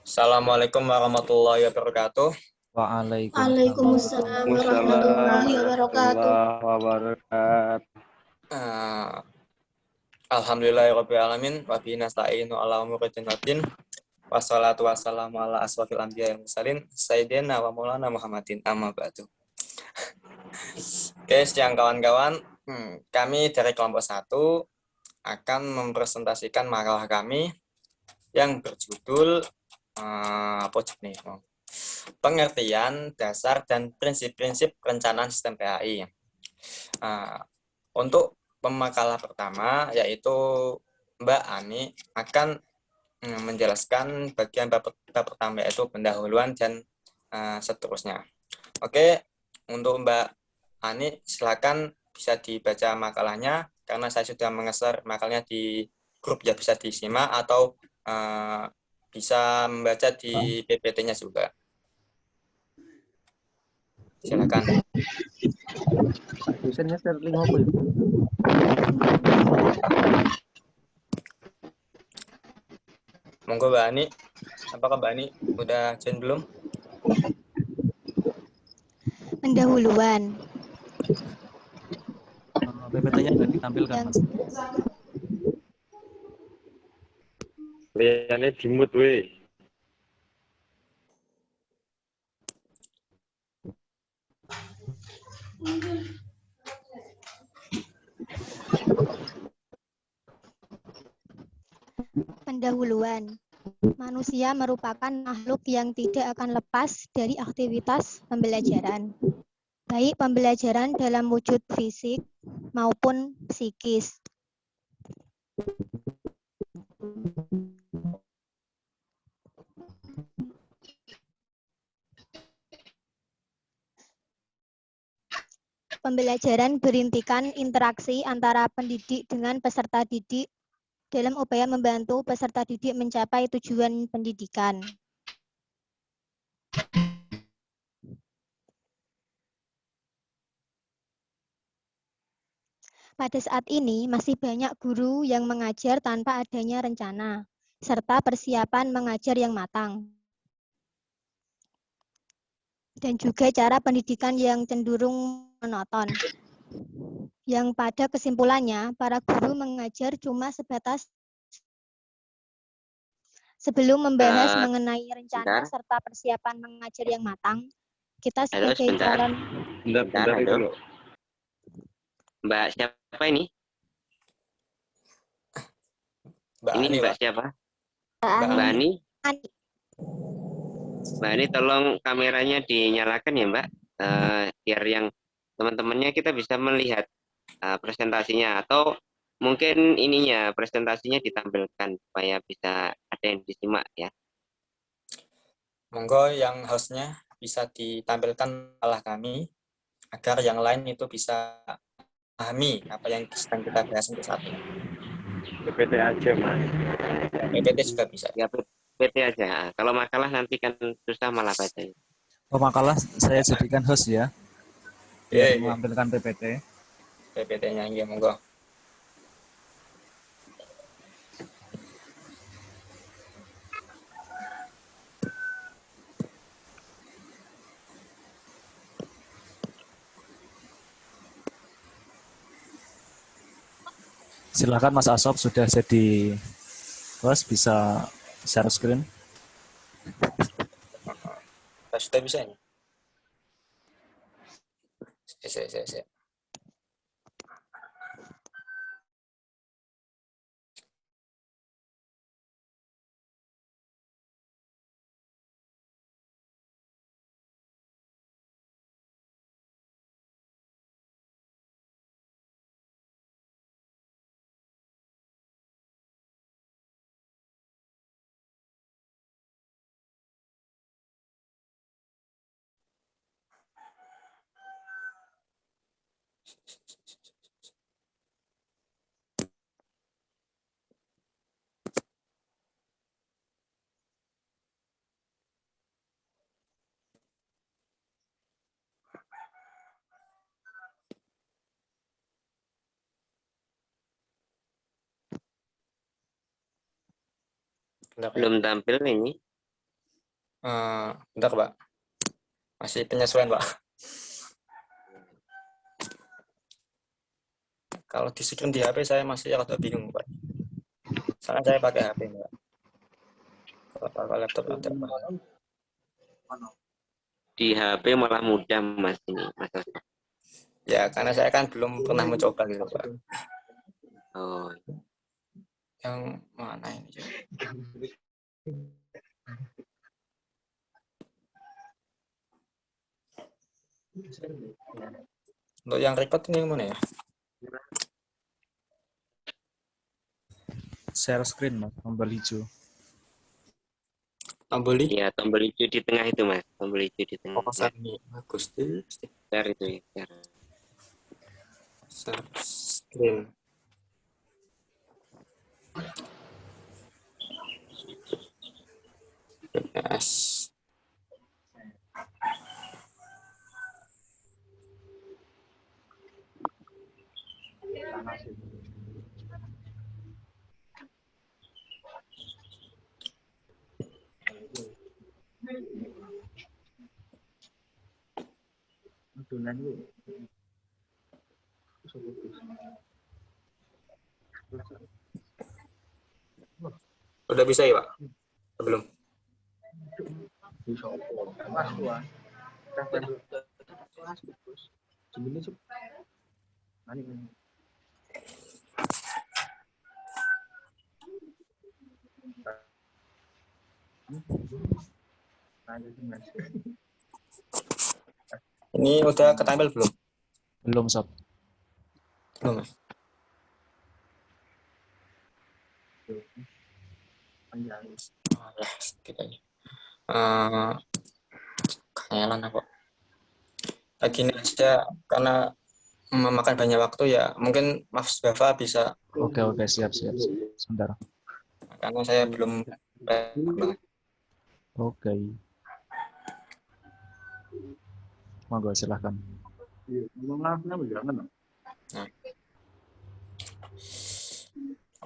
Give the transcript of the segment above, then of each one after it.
Assalamualaikum warahmatullahi wabarakatuh. Waalaikumsalam Waalaikumsalam warahmatullahi warahmatullahi wabarakatuh. wabarakatuh. Uh, Alhamdulillahirrabbilalamin. Wa bihi nasta'inu ala umuri dunya. Wassalatu wassalamu ala asrofil anbiya wal mursalin sayyidina wa maulana Muhammadin amma ba'du. Oke, siang kawan-kawan. Kami dari kelompok 1 akan mempresentasikan makalah kami yang berjudul pengertian dasar dan prinsip-prinsip perencanaan sistem PAI. Untuk pemakalah pertama, yaitu Mbak Ani akan menjelaskan bagian bab pertama, yaitu pendahuluan dan seterusnya. Oke, untuk Mbak Ani, silakan bisa dibaca makalahnya, karena saya sudah mengeser makalahnya di grup, ya bisa disimak atau bisa membaca di PPT-nya juga. Silakan. Dosennya Sterling apa ya? Monggo Mbak Ani. Apakah Mbak Ani udah join belum? Pendahuluan. PPT-nya sudah ditampilkan, Mas. Liane dimut we. Pendahuluan. Manusia merupakan makhluk yang tidak akan lepas dari aktivitas pembelajaran. Baik pembelajaran dalam wujud fisik maupun psikis. Pembelajaran berintikan interaksi antara pendidik dengan peserta didik dalam upaya membantu peserta didik mencapai tujuan pendidikan. Pada saat ini masih banyak guru yang mengajar tanpa adanya rencana, serta persiapan mengajar yang matang. Dan juga cara pendidikan yang cenderung monoton. Yang pada kesimpulannya, para guru mengajar cuma sebatas sebelum membahas mengenai rencana serta persiapan mengajar yang matang, kita sebagai calon... Bentar itu loh. Mbak siapa ini? Mbak Ini Ani, Mbak Pak. siapa? Mbak Ani. Mbak Ani, tolong kameranya dinyalakan ya Mbak, biar yang teman-temannya kita bisa melihat presentasinya, atau mungkin ininya presentasinya ditampilkan supaya bisa ada yang disimak ya. Monggo yang hostnya bisa ditampilkan malah kami, agar yang lain itu bisa pahami apa yang sedang kita bahas untuk saat ini. PPT aja, Mas. PPT juga bisa. Ya, PT aja. Kalau makalah nanti kan susah malah bacanya. Oh, makalah saya jadikan host ya, biar menampilkan PPT. PPT-nya, ya monggo. Silakan Mas Asob, sudah jadi host, bisa share screen. Sudah bisa ini. Saya. Bentar, ya. Belum tampil ini. Bentar, Pak. Masih penyesuaian, Pak. Kalau di screen di HP saya masih agak bingung, Pak. Soalnya saya pakai HP, Pak. Kalau pakai laptop ada, Pak. Di HP malah mudah, Mas, ini. Mas. Ya, karena saya kan belum pernah mencoba gitu, Pak. Oh, Yang mana ini? Untuk yang record ini yang mana ya? Share screen, Mas, tombol hijau. Tombol ini? iya, tombol hijau di tengah itu, Mas. Tombol hijau di tengah. Oh, ini bagus tuh. Share itu ya. Share. Share screen. Yes. Udah bisa ya, Pak? Belum? Ini udah ketampil belum? Belum, Sob. Belum, Mas. Oh, ya, sedikit aja. Kangelan aku. Gini aja, karena memakan banyak waktu ya, mungkin Mas Bafa bisa, Oke, siap. Sebentar. karena saya belum banget. Oke. Monggo, silahkan.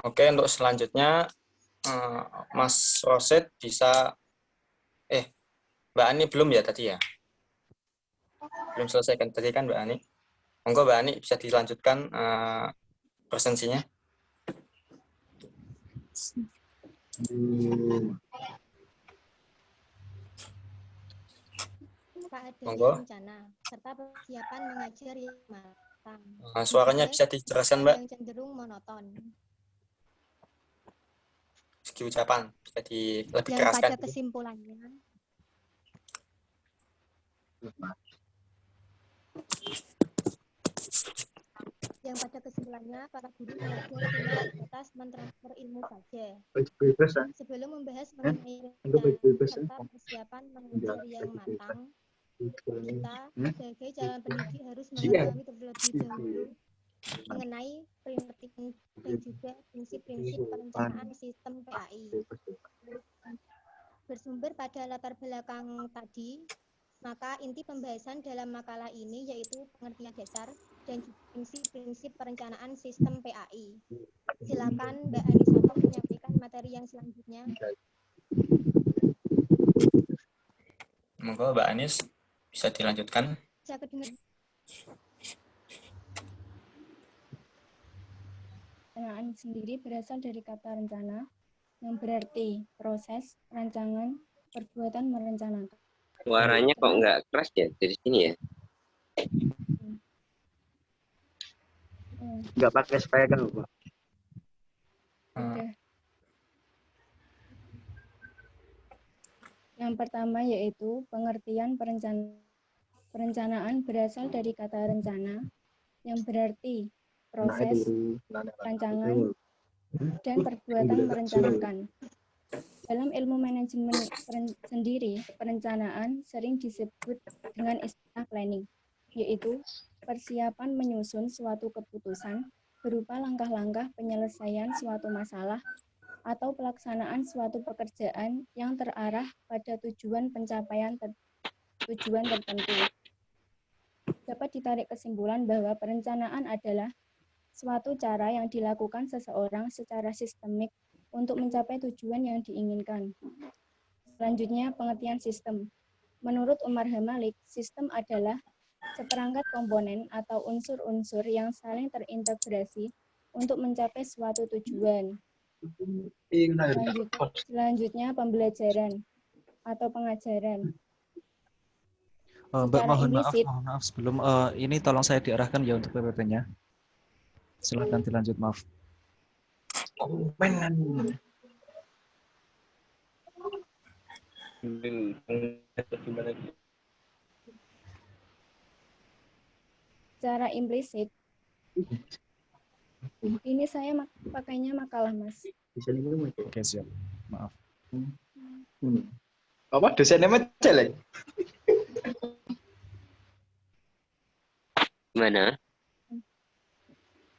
Oke, untuk selanjutnya Mas Roset bisa, Mbak Ani belum ya tadi ya? Belum selesai kan tadi kan Mbak Ani? Monggo Mbak Ani bisa dilanjutkan presentasinya. Keadaan Monggo. rencana serta persiapan mengajar yang matang. Suaranya bisa dijelaskan, Mbak? Yang cenderung monoton. Segi ucapan bisa lebih Yang keraskan. pada kesimpulannya para guru mengajar dengan sebatas mentransfer ilmu saja. Sebelum membahas mengenai rencana serta persiapan mengajar yang matang, kita sebagai calon pendidik harus mengetahui terlebih dahulu mengenai pengertian dan juga prinsip-prinsip perencanaan sistem PAI. Bersumber pada latar belakang tadi, maka inti pembahasan dalam makalah ini yaitu pengertian dasar dan prinsip-prinsip perencanaan sistem PAI. Silakan Mbak Anisata menyampaikan materi yang selanjutnya. Monggo Mbak Anis bisa dilanjutkan. Bisa kedengar. Perencanaan sendiri berasal dari kata rencana yang berarti proses, rancangan, perbuatan merencanakan. Suaranya kok nggak keras ya dari sini ya? Nggak pakai speaker, Pak. Oke. Yang pertama yaitu pengertian perencanaan berasal dari kata rencana yang berarti proses, rancangan, dan perbuatan merencanakan. Dalam ilmu manajemen sendiri, perencanaan sering disebut dengan istilah planning, yaitu persiapan menyusun suatu keputusan berupa langkah-langkah penyelesaian suatu masalah atau pelaksanaan suatu pekerjaan yang terarah pada tujuan pencapaian tujuan tertentu. Dapat ditarik kesimpulan bahwa perencanaan adalah suatu cara yang dilakukan seseorang secara sistemik untuk mencapai tujuan yang diinginkan. Selanjutnya, pengertian sistem. Menurut Umar H. Malik, sistem adalah seperangkat komponen atau unsur-unsur yang saling terintegrasi untuk mencapai suatu tujuan. Selanjutnya, pembelajaran atau pengajaran. Mbak, Secara mohon implisit, maaf sebelum ini tolong saya diarahkan ya untuk PPT-nya. Silakan dilanjut, maaf. secara implisit, ini saya pakainya makalah, Mas. Oke, siap. Maaf. Apa dosennya mencelek? Gimana?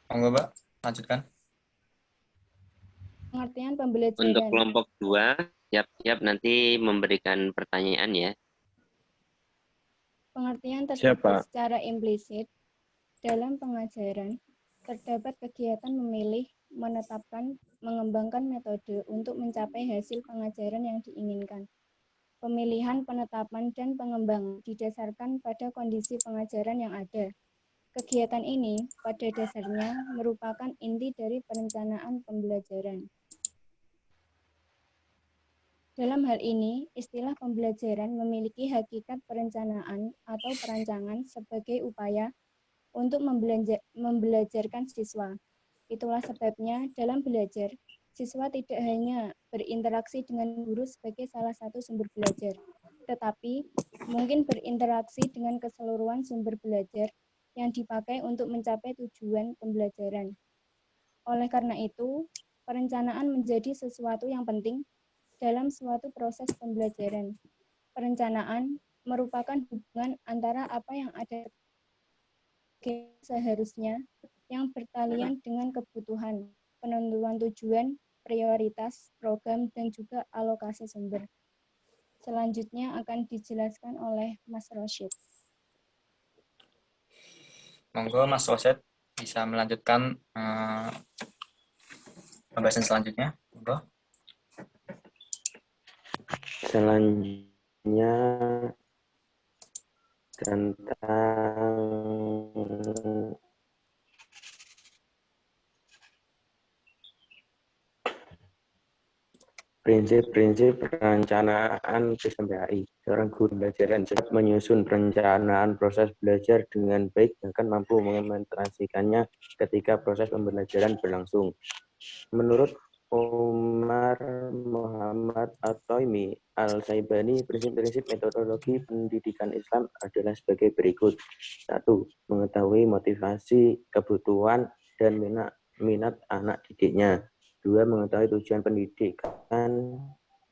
Monggo, Mbak, lanjutkan. Pengertian Untuk pembelajaran. kelompok 2, siap-siap nanti memberikan pertanyaan ya. Pengertian Siap, tersebut Pak. secara implisit dalam pengajaran terdapat kegiatan memilih, menetapkan, mengembangkan metode untuk mencapai hasil pengajaran yang diinginkan. Pemilihan, penetapan, dan pengembangan didasarkan pada kondisi pengajaran yang ada. Kegiatan ini pada dasarnya merupakan inti dari perencanaan pembelajaran. Dalam hal ini, istilah pembelajaran memiliki hakikat perencanaan atau perancangan sebagai upaya untuk membelajarkan siswa. Itulah sebabnya dalam belajar, siswa tidak hanya berinteraksi dengan guru sebagai salah satu sumber belajar, tetapi mungkin berinteraksi dengan keseluruhan sumber belajar yang dipakai untuk mencapai tujuan pembelajaran. Oleh karena itu, perencanaan menjadi sesuatu yang penting dalam suatu proses pembelajaran. Perencanaan merupakan hubungan antara apa yang ada seharusnya yang bertalian dengan kebutuhan, penentuan tujuan, prioritas, program, dan juga alokasi sumber. Selanjutnya akan dijelaskan oleh Mas Rosyid. Monggo, Mas Rosyid bisa melanjutkan pembahasan selanjutnya. Monggo. Selanjutnya tentang prinsip-prinsip perencanaan sistem PAI. Seorang guru pembelajaran cepat menyusun perencanaan proses belajar dengan baik, bahkan mampu mengimplementasikannya ketika proses pembelajaran berlangsung. Menurut Umar Muhammad At-Taimi Al-Saibani, prinsip-prinsip metodologi pendidikan Islam adalah sebagai berikut. 1. Mengetahui motivasi, kebutuhan, dan minat anak didiknya. 2. Mengetahui tujuan pendidikan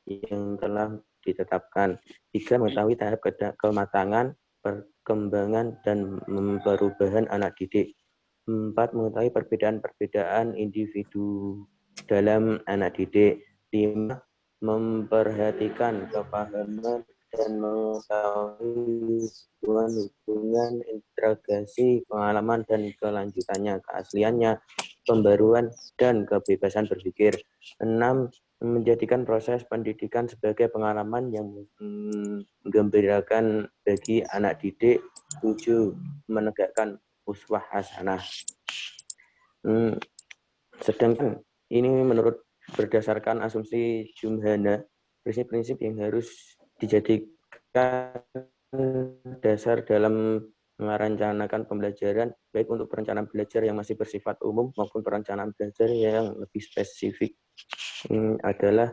yang telah ditetapkan. 3. Mengetahui tahap kematangan, perkembangan, dan perubahan anak didik. 4. Mengetahui perbedaan-perbedaan individu dalam anak didik. 5. Memperhatikan kepahaman dan mengetahui hubungan integrasi pengalaman dan kelanjutannya, keasliannya, pembaruan, dan kebebasan berpikir. 6. Menjadikan proses pendidikan sebagai pengalaman yang menggembirakan bagi anak didik. 7. Menegakkan uswah hasanah. Sedangkan ini menurut berdasarkan asumsi Jumhana, prinsip-prinsip yang harus dijadikan dasar dalam merencanakan pembelajaran, baik untuk perencanaan belajar yang masih bersifat umum maupun perencanaan belajar yang lebih spesifik, adalah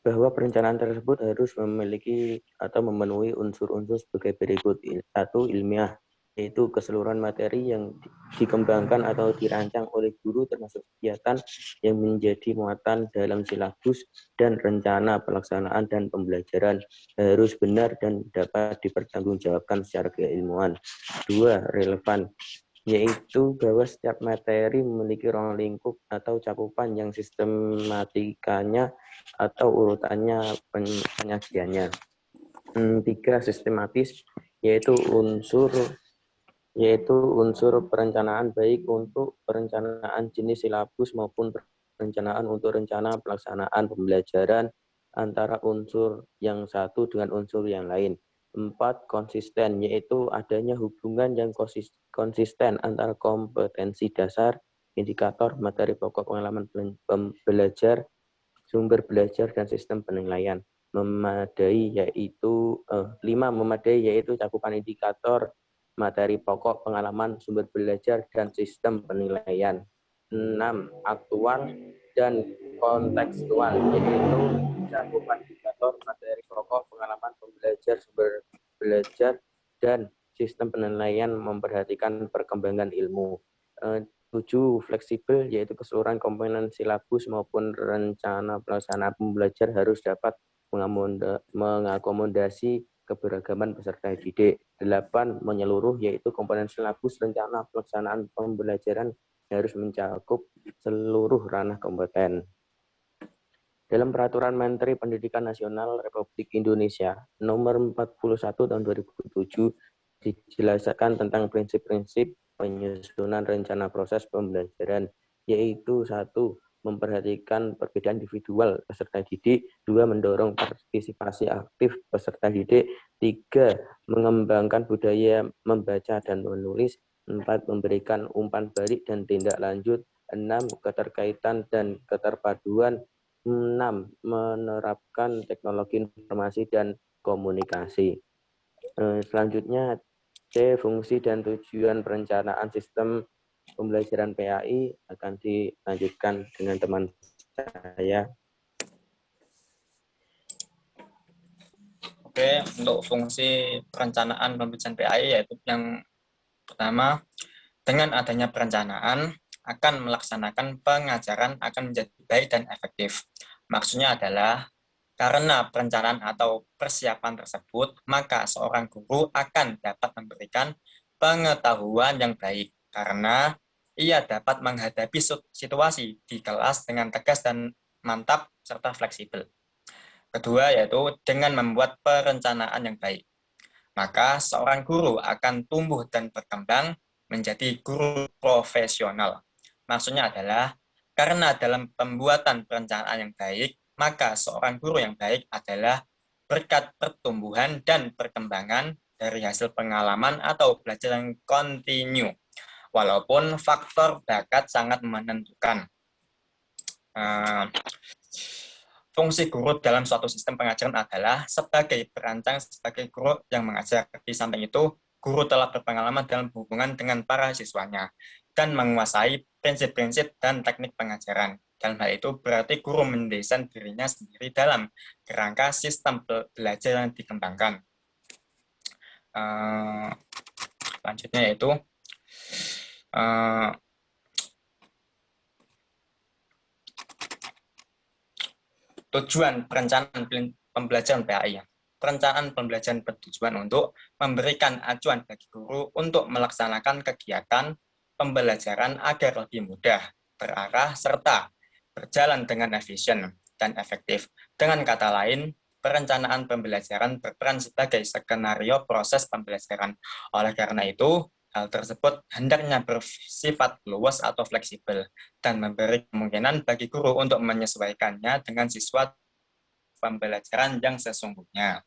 bahwa perencanaan tersebut harus memiliki atau memenuhi unsur-unsur sebagai berikut. 1. Ilmiah, yaitu keseluruhan materi yang dikembangkan atau dirancang oleh guru termasuk kegiatan yang menjadi muatan dalam silabus dan rencana pelaksanaan dan pembelajaran harus benar dan dapat dipertanggungjawabkan secara keilmuan. 2. Relevan, yaitu bahwa setiap materi memiliki ruang lingkup atau cakupan yang sistematikanya atau urutannya penyajiannya. 3. Sistematis, yaitu unsur perencanaan baik untuk perencanaan jenis silabus maupun perencanaan untuk rencana pelaksanaan pembelajaran antara unsur yang satu dengan unsur yang lain. 4. Konsisten, yaitu adanya hubungan yang konsisten antara kompetensi dasar, indikator, materi pokok pengalaman belajar, sumber belajar, dan sistem penilaian. Memadai yaitu 5. Memadai yaitu cakupan indikator, materi pokok pengalaman, sumber belajar, dan sistem penilaian. 6. Aktual dan kontekstual, yaitu cakupan indikator, materi pokok pengalaman pembelajar, sumber belajar, dan sistem penilaian memperhatikan perkembangan ilmu. 7. Fleksibel, yaitu keseluruhan komponen silabus maupun rencana pelaksanaan pembelajar harus dapat mengakomodasi keberagaman peserta didik. 8. Menyeluruh, yaitu komponen silabus rencana pelaksanaan pembelajaran harus mencakup seluruh ranah kompeten. Dalam Peraturan Menteri Pendidikan Nasional Republik Indonesia Nomor 41 Tahun 2007 dijelaskan tentang prinsip-prinsip penyusunan rencana proses pembelajaran, yaitu 1. Memperhatikan perbedaan individual peserta didik, 2. Mendorong partisipasi aktif peserta didik, 3. Mengembangkan budaya membaca dan menulis, 4. Memberikan umpan balik dan tindak lanjut, 6. Keterkaitan dan keterpaduan, 6. Menerapkan teknologi informasi dan komunikasi. Selanjutnya C. Fungsi dan tujuan perencanaan sistem pembelajaran PAI akan dilanjutkan dengan teman saya. Oke, untuk fungsi perencanaan pembelajaran PAI yaitu yang pertama, dengan adanya perencanaan akan melaksanakan pengajaran akan menjadi baik dan efektif. Maksudnya adalah karena perencanaan atau persiapan tersebut, maka seorang guru akan dapat memberikan pengetahuan yang baik karena ia dapat menghadapi situasi di kelas dengan tegas dan mantap serta fleksibel. Kedua yaitu dengan membuat perencanaan yang baik. Maka seorang guru akan tumbuh dan berkembang menjadi guru profesional. Maksudnya adalah karena dalam pembuatan perencanaan yang baik, maka seorang guru yang baik adalah berkat pertumbuhan dan perkembangan dari hasil pengalaman atau belajar yang kontinu. Walaupun faktor bakat sangat menentukan. Fungsi guru dalam suatu sistem pengajaran adalah sebagai perancang, sebagai guru yang mengajar. Di samping itu, guru telah berpengalaman dalam hubungan dengan para siswanya dan menguasai prinsip-prinsip dan teknik pengajaran. Dalam hal itu berarti guru mendesain dirinya sendiri dalam kerangka sistem belajar yang dikembangkan. Selanjutnya yaitu tujuan perencanaan pembelajaran PAI. Perencanaan pembelajaran bertujuan untuk memberikan acuan bagi guru untuk melaksanakan kegiatan pembelajaran agar lebih mudah, terarah, serta berjalan dengan efisien dan efektif. Dengan kata lain, perencanaan pembelajaran berperan sebagai skenario proses pembelajaran. Oleh karena itu, hal tersebut hendaknya bersifat luas atau fleksibel dan memberi kemungkinan bagi guru untuk menyesuaikannya dengan siswa pembelajaran yang sesungguhnya.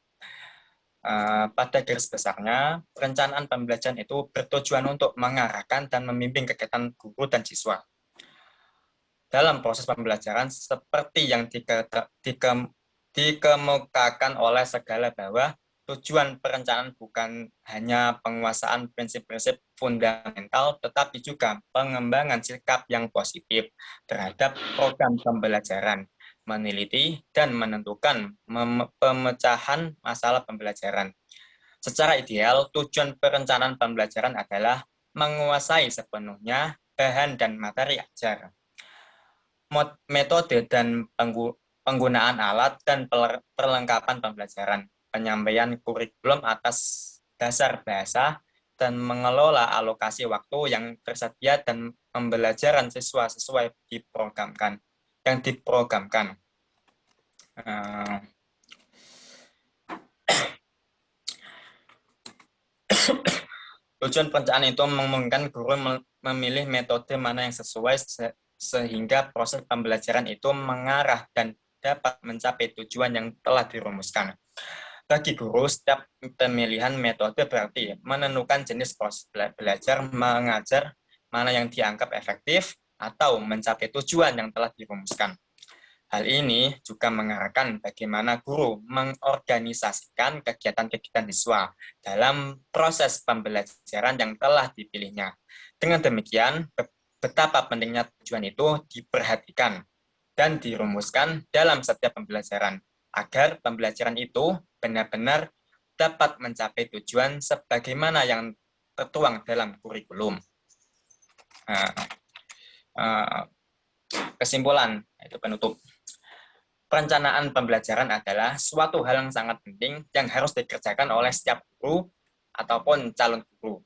Pada garis besarnya, perencanaan pembelajaran itu bertujuan untuk mengarahkan dan membimbing kegiatan guru dan siswa. Dalam proses pembelajaran, seperti yang dikemukakan oleh segala bahwa tujuan perencanaan bukan hanya penguasaan prinsip-prinsip fundamental, tetapi juga pengembangan sikap yang positif terhadap program pembelajaran, meneliti dan menentukan pemecahan masalah pembelajaran. Secara ideal, tujuan perencanaan pembelajaran adalah menguasai sepenuhnya bahan dan materi ajar, metode dan penggunaan alat dan perlengkapan pembelajaran, penyampaian kurikulum atas dasar bahasa, dan mengelola alokasi waktu yang tersedia dan pembelajaran siswa sesuai yang diprogramkan. Tujuan perencanaan itu memungkinkan guru memilih metode mana yang sesuai sehingga proses pembelajaran itu mengarah dan dapat mencapai tujuan yang telah dirumuskan. Bagi guru, setiap pemilihan metode berarti menentukan jenis proses belajar mengajar mana yang dianggap efektif atau mencapai tujuan yang telah dirumuskan. Hal ini juga mengarahkan bagaimana guru mengorganisasikan kegiatan-kegiatan siswa dalam proses pembelajaran yang telah dipilihnya. Dengan demikian, betapa pentingnya tujuan itu diperhatikan dan dirumuskan dalam setiap pembelajaran, agar pembelajaran itu benar-benar dapat mencapai tujuan sebagaimana yang tertuang dalam kurikulum. Kesimpulan, itu penutup. Perencanaan pembelajaran adalah suatu hal yang sangat penting yang harus dikerjakan oleh setiap guru ataupun calon guru.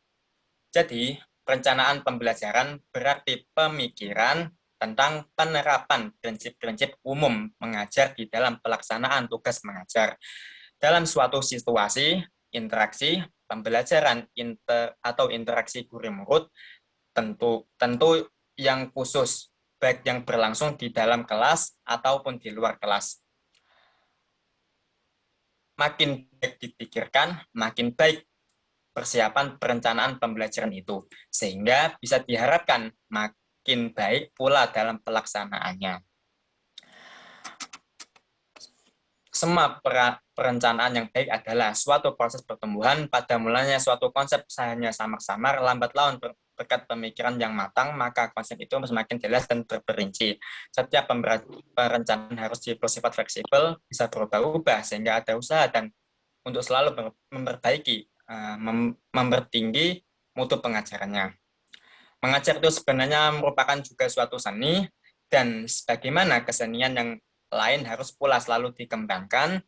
Jadi, perencanaan pembelajaran berarti pemikiran tentang penerapan prinsip-prinsip umum mengajar di dalam pelaksanaan tugas mengajar. Dalam suatu situasi, interaksi, pembelajaran atau interaksi guru-murid tentu yang khusus, baik yang berlangsung di dalam kelas ataupun di luar kelas. Makin baik dipikirkan, makin baik persiapan perencanaan pembelajaran itu, sehingga bisa diharapkan makin baik pula dalam pelaksanaannya. Semua perencanaan yang baik adalah suatu proses pertumbuhan. Pada mulanya suatu konsep hanya samar-samar, lambat laun berkat pemikiran yang matang, maka konsep itu semakin jelas dan terperinci. Setiap perencanaan harus bersifat fleksibel, bisa berubah-ubah, sehingga ada usaha dan untuk selalu memperbaiki, mempertinggi mutu pengajarannya. Mengajar itu sebenarnya merupakan juga suatu seni, dan sebagaimana kesenian yang lain harus pula selalu dikembangkan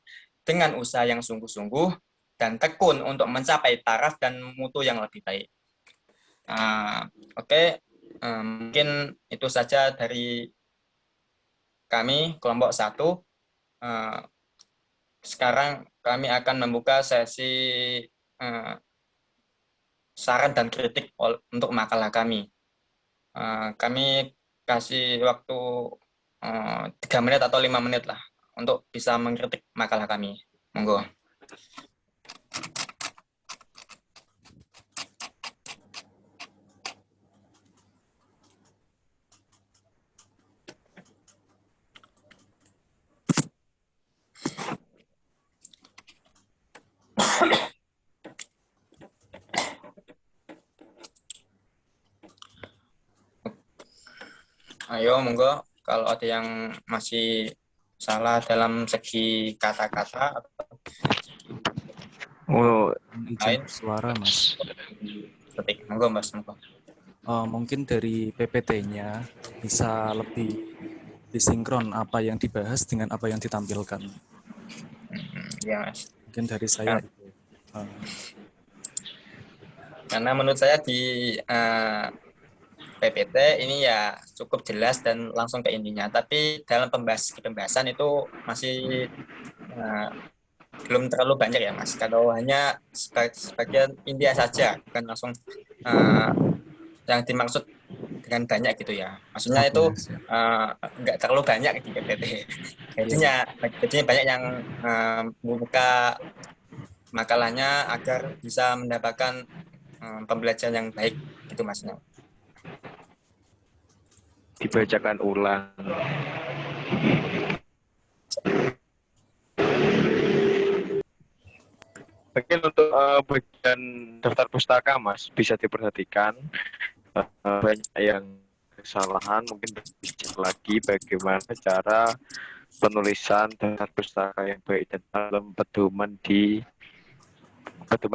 dengan usaha yang sungguh-sungguh dan tekun untuk mencapai taraf dan mutu yang lebih baik. Mungkin itu saja dari kami kelompok 1. Sekarang kami akan membuka sesi saran dan kritik untuk makalah kami. Kami kasih waktu 3 menit atau 5 menit lah untuk bisa mengkritik makalah kami. Monggo. Ayo, monggo. Kalau ada yang masih salah dalam segi kata-kata atau izin suara, Mas. ketik, monggo, Mas. Monggo. Mungkin dari PPT-nya bisa lebih disinkron apa yang dibahas dengan apa yang ditampilkan. Ya, Mas. Mungkin dari saya itu. Karena menurut saya di PPT ini ya cukup jelas dan langsung ke intinya, tapi dalam pembahasan itu masih belum terlalu banyak ya, Mas. Kalau hanya sebagian inti saja, bukan langsung yang dimaksud dengan banyak gitu ya. Maksudnya itu nggak terlalu banyak di PPT. Jadinya banyak yang membuka makalahnya agar bisa mendapatkan pembelajaran yang baik gitu, Masnya. Dibacakan ulang. Mungkin untuk bagian daftar pustaka, Mas, bisa diperhatikan banyak yang kesalahan. Mungkin dicek lagi bagaimana cara penulisan daftar pustaka yang baik dan dalam pedoman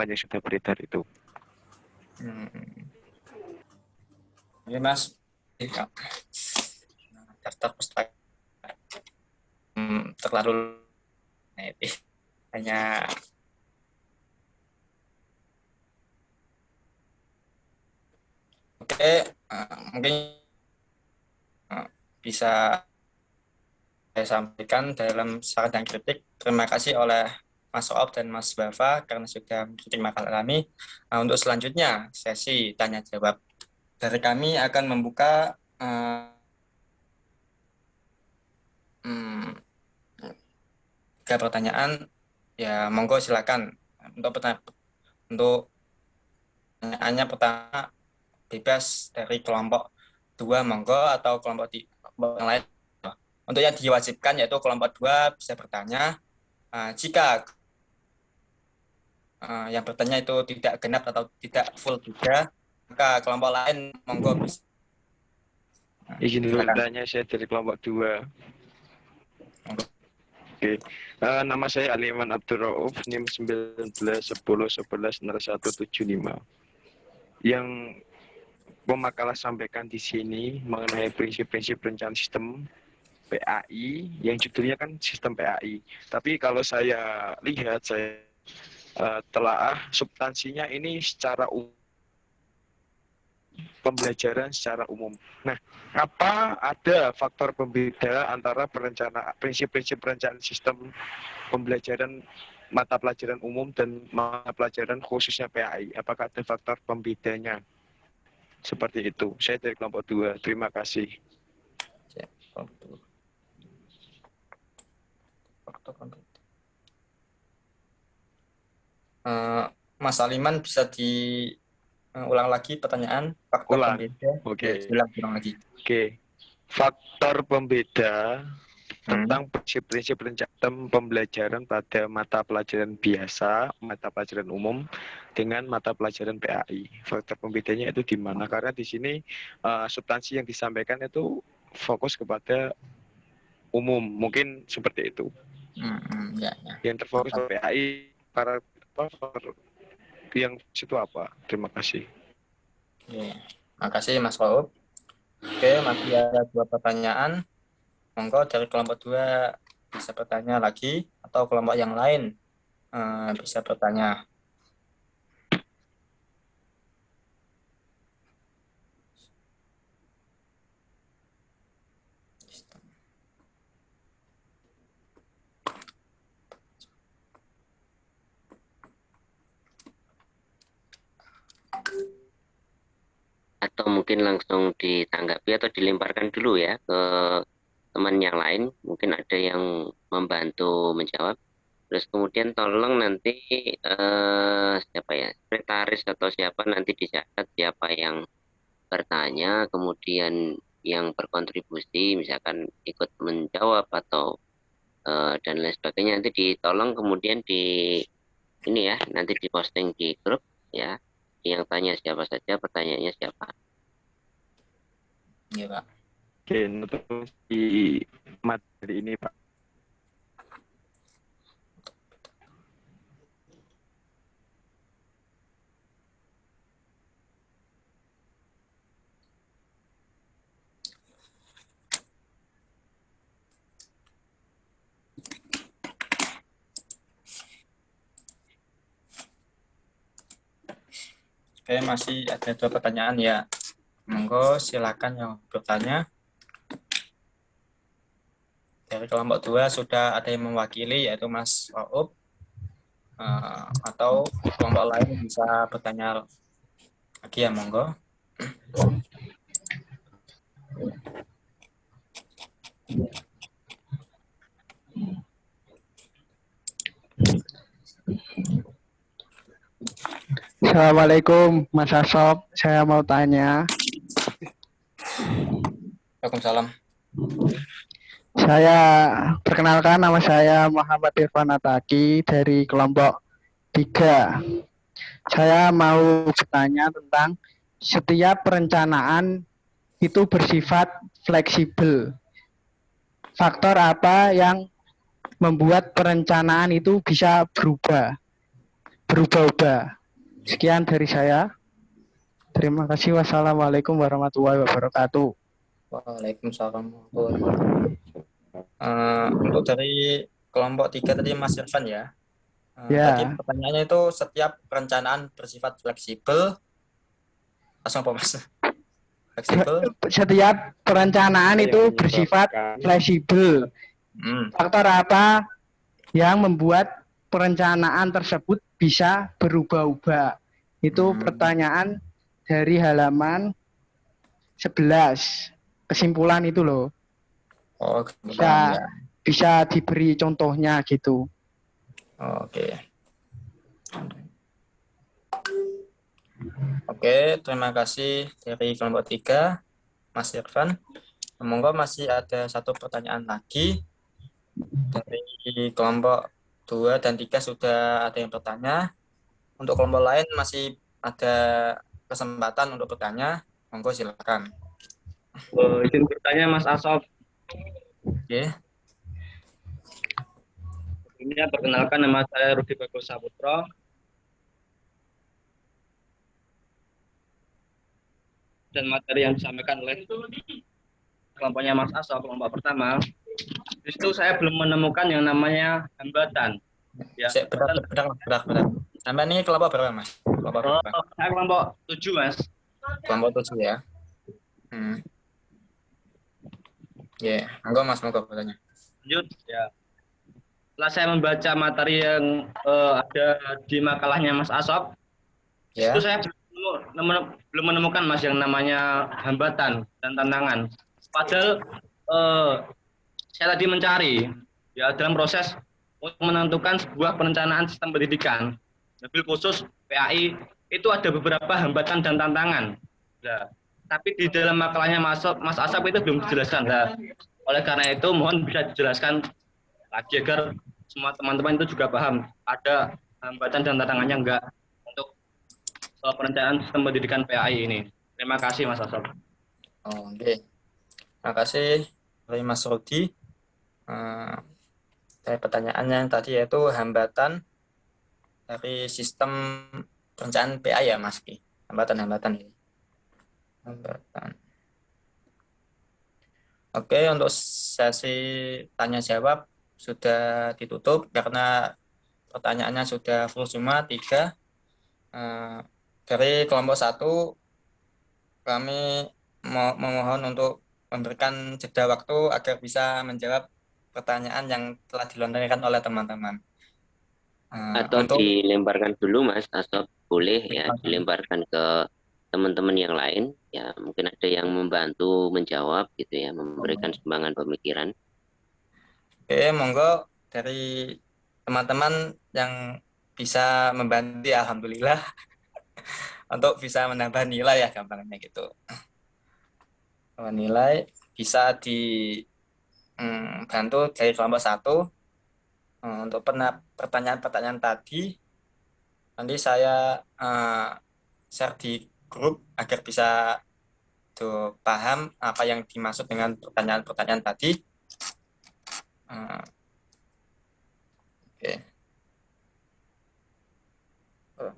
yang sudah beredar itu. Oke, Mas. Daftar pustaka terlalu hanya mungkin bisa saya sampaikan dalam saran dan kritik. Terima kasih oleh Mas Soab dan Mas Bafa karena sudah mengkritik makalah kami. Untuk selanjutnya sesi tanya jawab dari kami akan membuka Tiga pertanyaan, ya monggo silakan. Untuk pertanyaannya pertama bebas dari kelompok 2 monggo, atau kelompok yang lain. Untuk yang diwajibkan yaitu kelompok 2 bisa bertanya. Jika yang bertanya itu tidak genap atau tidak full juga, maka kelompok lain monggo bisa. Izin bertanya, saya dari kelompok 2. Oke. Nama saya Aliman Abdul Rauf, NIM 1910110175. Yang pemakalah sampaikan di sini mengenai prinsip-prinsip perencanaan sistem PAI, yang judulnya kan sistem PAI. Tapi kalau saya lihat, saya telaah substansinya ini secara pembelajaran secara umum. Nah, apa ada faktor pembeda antara prinsip-prinsip perencanaan sistem pembelajaran mata pelajaran umum dan mata pelajaran khususnya PAI? Apakah ada faktor pembedanya? Seperti itu. Saya dari kelompok 2. Terima kasih. Mas Aliman bisa diulang lagi pertanyaan faktor pembeda. Oke. Ulang lagi. Oke. Faktor pembeda tentang prinsip-prinsip rencana pembelajaran pada mata pelajaran biasa, mata pelajaran umum dengan mata pelajaran PAI. Faktor pembedanya itu di mana? Karena di sini substansi yang disampaikan itu fokus kepada umum, mungkin seperti itu. Ya. Yang terfokus ke PAI para yang situ apa? Terima kasih. Makasih Mas Rauf. Oke, masih ada 2 pertanyaan. Monggo dari kelompok 2 bisa bertanya lagi, atau kelompok yang lain bisa bertanya. Atau mungkin langsung ditanggapi atau dilemparkan dulu ya ke teman yang lain, mungkin ada yang membantu menjawab. Terus kemudian tolong nanti siapa ya, sekretaris atau siapa nanti dicatat siapa yang bertanya, kemudian yang berkontribusi misalkan ikut menjawab atau dan lain sebagainya, nanti ditolong kemudian di ini ya, nanti diposting di grup ya, yang tanya siapa saja, pertanyaannya siapa. Iya Pak. Oke, untuk di materi ini Pak. Oke, masih ada 2 pertanyaan ya. Monggo silakan yang bertanya. Dari kelompok 2 sudah ada yang mewakili, yaitu Mas Rauf. Atau kelompok lain bisa bertanya lagi ya, monggo. Assalamualaikum Mas Asop, saya mau tanya. Waalaikumsalam. Saya perkenalkan, nama saya Muhammad Irfan Ataki dari kelompok 3. Saya mau bertanya tentang setiap perencanaan itu bersifat fleksibel. Faktor apa yang membuat perencanaan itu bisa berubah-ubah? Sekian dari saya. Terima kasih. Wassalamualaikum warahmatullahi wabarakatuh. Waalaikumsalam. Untuk dari kelompok 3 tadi Mas Irfan ya. Tadi pertanyaannya itu setiap perencanaan bersifat fleksibel. Langsung apa Mas? Fleksibel. Setiap perencanaan itu bersifat fleksibel. Faktor apa yang membuat perencanaan tersebut bisa berubah-ubah? Itu pertanyaan dari halaman 11. Kesimpulan itu loh. Oh, paham ya. Bisa diberi contohnya gitu. Oke. Oke, terima kasih dari kelompok 3, Mas Irfan. Monggo masih ada satu pertanyaan lagi. Dari kelompok 2 dan 3 sudah ada yang bertanya. Untuk kelompok lain masih ada kesempatan untuk bertanya. Monggo silakan. Izin bertanya Mas Asof. Oke. Sebelumnya perkenalkan, nama saya Rudi Bagus Saputro. Dan materi yang disampaikan oleh kelompoknya Mas Asof, kelompok pertama, di situ saya belum menemukan yang namanya hambatan. Ya, Benar. Sampai ini kelompok berapa, Mas? Kelompok berapa? Saya kelompok 7, Mas. Kelompok 7 ya. Ya, monggo Mas, monggo bertanya. Lanjut, ya. Setelah saya membaca materi yang ada di makalahnya Mas Asof, Ya. itu saya belum menemukan Mas yang namanya hambatan dan tantangan. Padahal saya tadi mencari ya dalam proses untuk menentukan sebuah perencanaan sistem pendidikan, mobil khusus PAI itu ada beberapa hambatan dan tantangan. Nah, tapi di dalam makalahnya Mas Asap itu belum dijelaskan. Nah, oleh karena itu mohon bisa dijelaskan lagi agar semua teman-teman itu juga paham ada hambatan dan tantangannya enggak untuk perencanaan sistem pendidikan PAI ini. Terima kasih Mas Asap. Oke. Terima kasih dari Mas Rudi. Dari pertanyaannya tadi yaitu hambatan dari sistem perencanaan PAI ya Mas Ki. Hambatan ini. Oke, untuk sesi tanya jawab sudah ditutup karena pertanyaannya sudah full semua 3. Dari kelompok 1 kami memohon untuk memberikan jeda waktu agar bisa menjawab pertanyaan yang telah dilontarkan oleh teman-teman. Atau dilemparkan dulu Mas Asof, boleh ya dilemparkan ke teman-teman yang lain ya, mungkin ada yang membantu menjawab gitu ya, memberikan sumbangan pemikiran. Oke, monggo dari teman-teman yang bisa membantu alhamdulillah untuk bisa menambah nilai ya gampangnya gitu. Nilai bisa dibantu dari kelompok 1 untuk pertanyaan-pertanyaan tadi. Nanti saya share di grup agar bisa paham apa yang dimaksud dengan pertanyaan-pertanyaan tadi. Oke. Halo.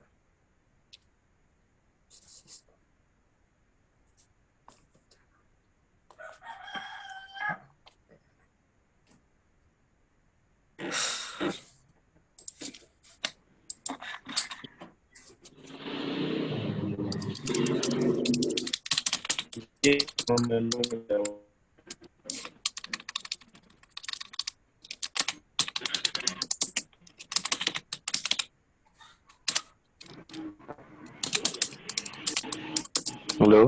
Halo.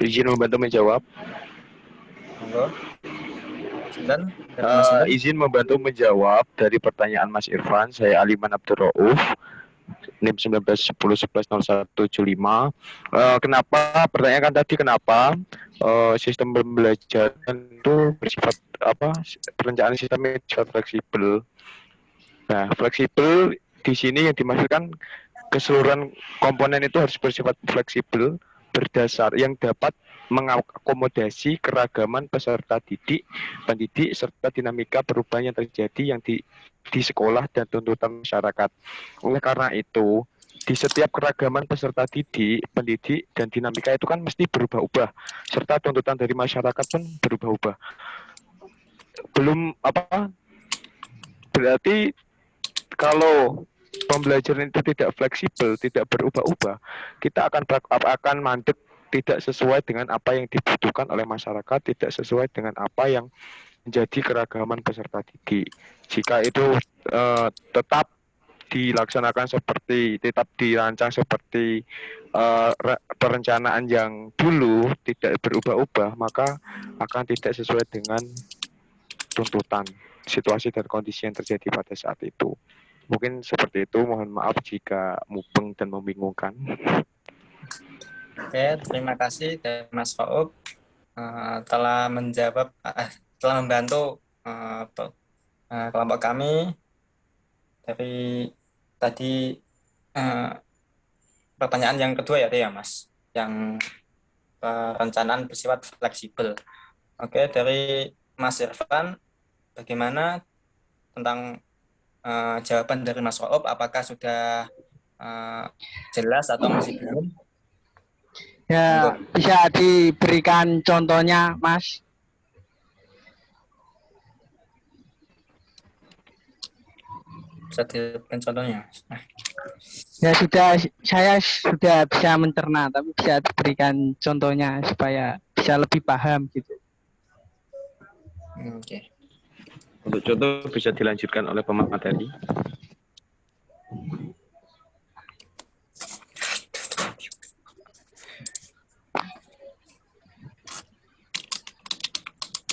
Izin membantu menjawab. Monggo. Izin membantu menjawab dari pertanyaan Mas Irfan. Saya Aliman Abdul Rauf, NIM 1910110175. Kenapa pertanyaan tadi kenapa sistem pembelajaran itu bersifat perencanaan sistemnya bersifat fleksibel. Nah, fleksibel di sini yang dimaksudkan keseluruhan komponen itu harus bersifat fleksibel berdasar yang dapat mengakomodasi keragaman peserta pendidik serta dinamika perubahan yang terjadi yang di sekolah dan tuntutan masyarakat. Oleh karena itu, di setiap keragaman peserta pendidik dan dinamika itu kan mesti berubah-ubah serta tuntutan dari masyarakat pun berubah-ubah. Berarti kalau pembelajaran itu tidak fleksibel, tidak berubah-ubah, kita akan mandek, tidak sesuai dengan apa yang dibutuhkan oleh masyarakat, tidak sesuai dengan apa yang menjadi keragaman peserta didik. Jika itu tetap dilaksanakan seperti tetap dirancang seperti perencanaan yang dulu tidak berubah-ubah, maka akan tidak sesuai dengan tuntutan situasi dan kondisi yang terjadi pada saat itu. Mungkin seperti itu, mohon maaf jika mubeng dan membingungkan. Oke, terima kasih dari Mas Faub telah menjawab, telah membantu kelompok kami dari tadi pertanyaan yang kedua ya Mas, yang perencanaan bersifat fleksibel. Oke, dari Mas Irfan, bagaimana tentang jawaban dari Mas Faub? Apakah sudah jelas atau masih belum? Ya, bisa diberikan contohnya, Mas? Bisa diberikan contohnya? Ya sudah, saya sudah bisa mencerna, tapi bisa diberikan contohnya supaya bisa lebih paham gitu. Oke. Untuk contoh bisa dilanjutkan oleh pemateri.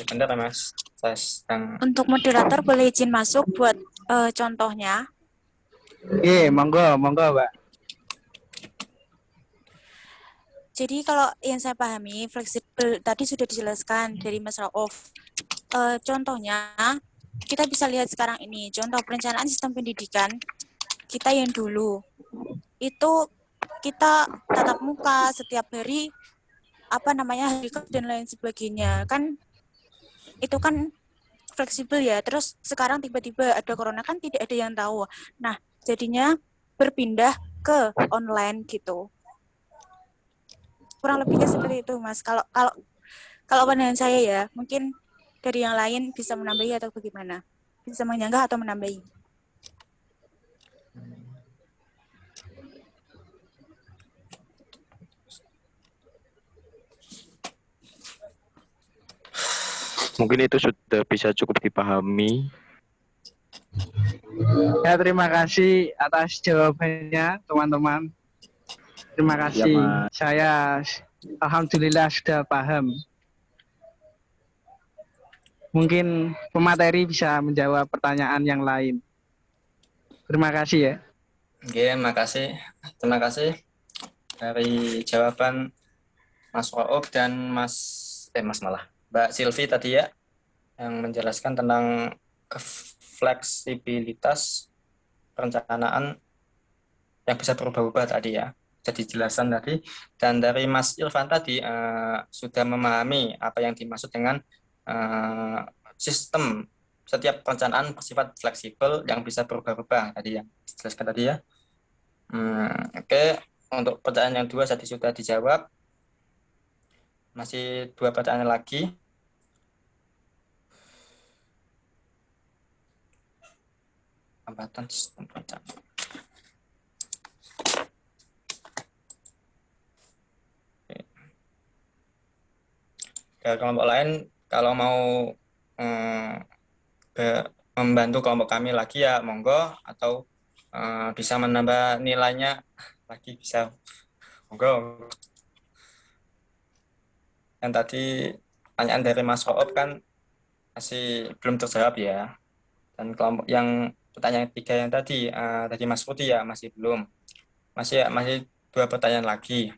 Bentar ya Mas, saya sedang... Untuk moderator boleh izin masuk buat contohnya. Monggo, Mbak. Jadi kalau yang saya pahami, fleksibel tadi sudah dijelaskan dari Mas Rauf. Contohnya, kita bisa lihat sekarang ini, contoh perencanaan sistem pendidikan kita yang dulu. Itu kita tatap muka setiap hari, hari dan lain sebagainya. Kan itu kan fleksibel ya. Terus sekarang tiba-tiba ada corona, kan tidak ada yang tahu. Nah, jadinya berpindah ke online gitu. Kurang lebihnya seperti itu, Mas. Kalau pandangan saya ya, mungkin dari yang lain bisa menambahi atau bagaimana? Bisa menyanggah atau menambahi? Mungkin itu sudah bisa cukup dipahami. Ya, terima kasih atas jawabannya, teman-teman. Terima kasih. Ya, saya alhamdulillah sudah paham. Mungkin pemateri bisa menjawab pertanyaan yang lain. Terima kasih ya. Oke, makasih. Terima kasih dari jawaban Mas Waob dan Mbak Silvi tadi ya, yang menjelaskan tentang fleksibilitas perencanaan yang bisa berubah-ubah tadi ya. Jadi jelasan tadi, dan dari Mas Irfan tadi sudah memahami apa yang dimaksud dengan sistem setiap perencanaan bersifat fleksibel yang bisa berubah-ubah tadi yang dijelaskan tadi ya. Oke, untuk pertanyaan yang 2 tadi sudah dijawab. Masih 2 pertanyaan lagi. Hambatan sistem perencanaan. Dari kelompok lain, kalau mau membantu kelompok kami lagi ya monggo, atau bisa menambah nilainya lagi bisa monggo. Yang tadi pertanyaan dari Mas Roop kan masih belum terjawab ya, dan kelompok yang pertanyaan 3 yang tadi tadi Mas Rudi ya masih belum, masih 2 pertanyaan lagi.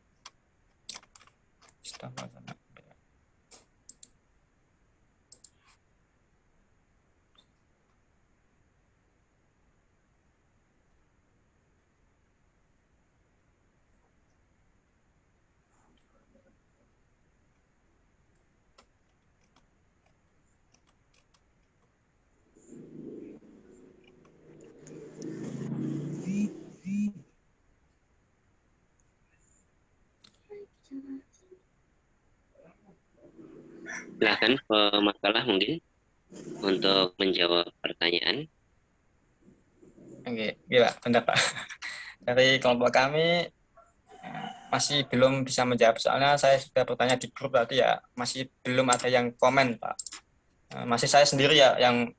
Silakan makalah mungkin untuk menjawab pertanyaan. Oke, Pak, bentar Pak. Dari kelompok kami masih belum bisa menjawab, soalnya saya sudah bertanya di grup tadi ya, masih belum ada yang komen Pak. Masih saya sendiri ya yang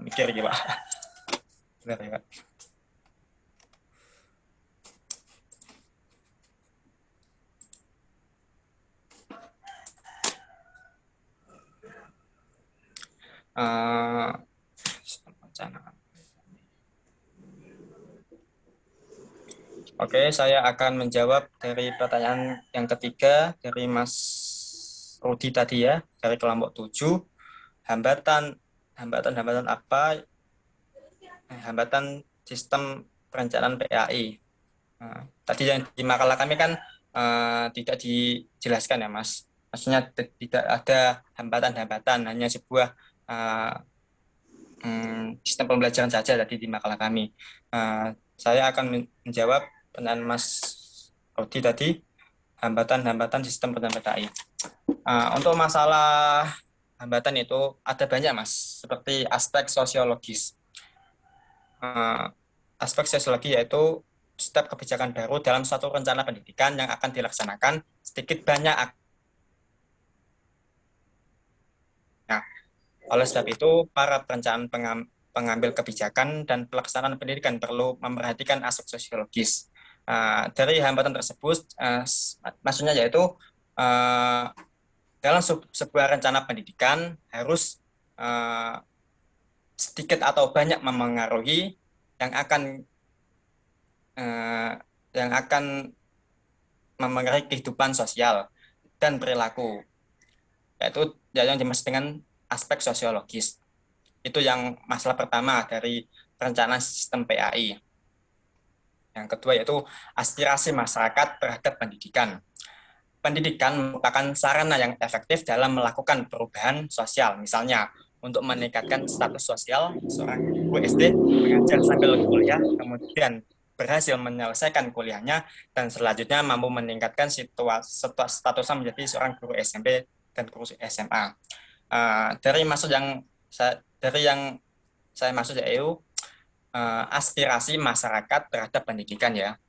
mikir gitu Pak. Bentar ya Pak. sistem perencanaan. Oke, saya akan menjawab dari pertanyaan yang ketiga dari Mas Rudi tadi ya, dari kelompok 7. Hambatan apa? Hambatan sistem perencanaan PAI. Tadi yang di makalah kami kan tidak dijelaskan ya, Mas. Maksudnya tidak ada hambatan-hambatan, hanya sebuah sistem pembelajaran saja tadi di makalah kami. Saya akan menjawab pertanyaan Mas Rodi tadi, hambatan-hambatan sistem perencanaan PAI. Untuk masalah hambatan itu ada banyak, Mas, seperti aspek sosiologis. Aspek sosiologi yaitu setiap kebijakan baru dalam suatu rencana pendidikan yang akan dilaksanakan sedikit banyak. Nah, oleh sebab itu, para perencanaan pengambil kebijakan dan pelaksanaan pendidikan perlu memperhatikan aspek sosiologis. Dari hambatan tersebut, maksudnya yaitu dalam sebuah rencana pendidikan harus sedikit atau banyak memengaruhi yang akan memengaruhi kehidupan sosial dan perilaku, yaitu yang dimaksud dengan aspek sosiologis. Itu yang masalah pertama dari perencanaan sistem PAI. Yang kedua yaitu aspirasi masyarakat terhadap pendidikan. Pendidikan merupakan sarana yang efektif dalam melakukan perubahan sosial. Misalnya, untuk meningkatkan status sosial, seorang guru SD mengajar sambil kuliah, kemudian berhasil menyelesaikan kuliahnya, dan selanjutnya mampu meningkatkan statusnya menjadi seorang guru SMP dan guru SMA. Dari yang saya maksud yaitu aspirasi masyarakat terhadap pendidikan ya.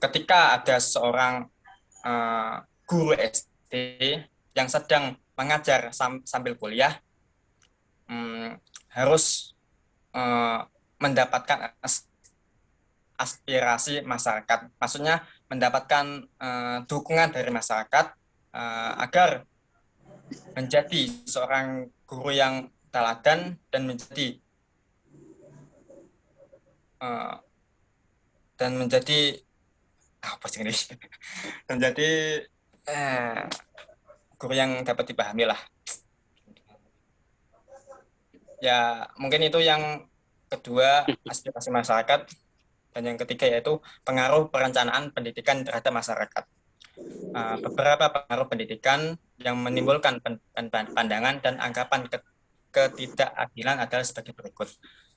Ketika ada seorang guru SD yang sedang mengajar sambil kuliah, harus mendapatkan aspirasi masyarakat, maksudnya mendapatkan dukungan dari masyarakat agar menjadi seorang guru yang teladan dan menjadi apa sih ini? Menjadi guru yang dapat dipahami lah. Ya, mungkin itu yang kedua, aspirasi masyarakat, dan yang ketiga yaitu pengaruh perencanaan pendidikan terhadap masyarakat. Beberapa pengaruh pendidikan yang menimbulkan pandangan dan anggapan ketidakadilan adalah sebagai berikut.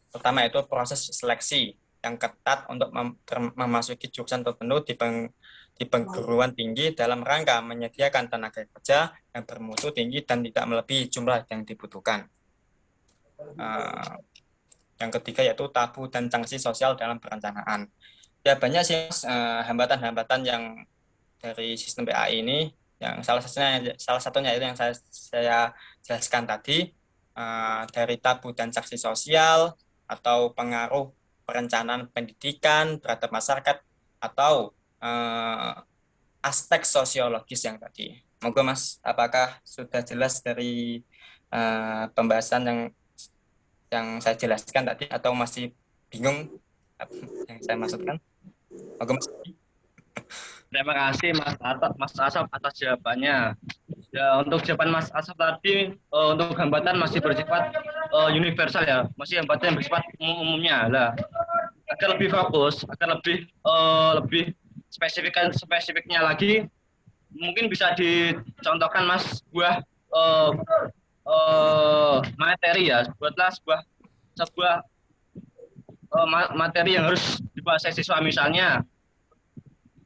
Pertama itu proses seleksi yang ketat untuk memasuki jurusan tertentu di perguruan tinggi dalam rangka menyediakan tenaga kerja yang bermutu tinggi dan tidak melebihi jumlah yang dibutuhkan. Yang ketiga yaitu tabu dan sanksi sosial dalam perencanaan. Ya banyak sih hambatan-hambatan yang dari sistem PAI ini, yang salah satunya itu yang saya jelaskan tadi, dari tabu dan sanksi sosial atau pengaruh perencanaan pendidikan terhadap masyarakat atau aspek sosiologis yang tadi. Moga Mas, apakah sudah jelas dari pembahasan yang saya jelaskan tadi atau masih bingung yang saya maksudkan? Moga Mas. Terima kasih Mas Asaf atas jawabannya. Ya, untuk jawaban Mas Asaf tadi untuk hambatan masih bersifat universal ya, masih hambatan yang bersifat umumnya lah. Agar lebih fokus, agar lebih spesifiknya lagi, mungkin bisa dicontohkan Mas sebuah materi ya, buatlah sebuah materi yang harus dibahas siswa. Misalnya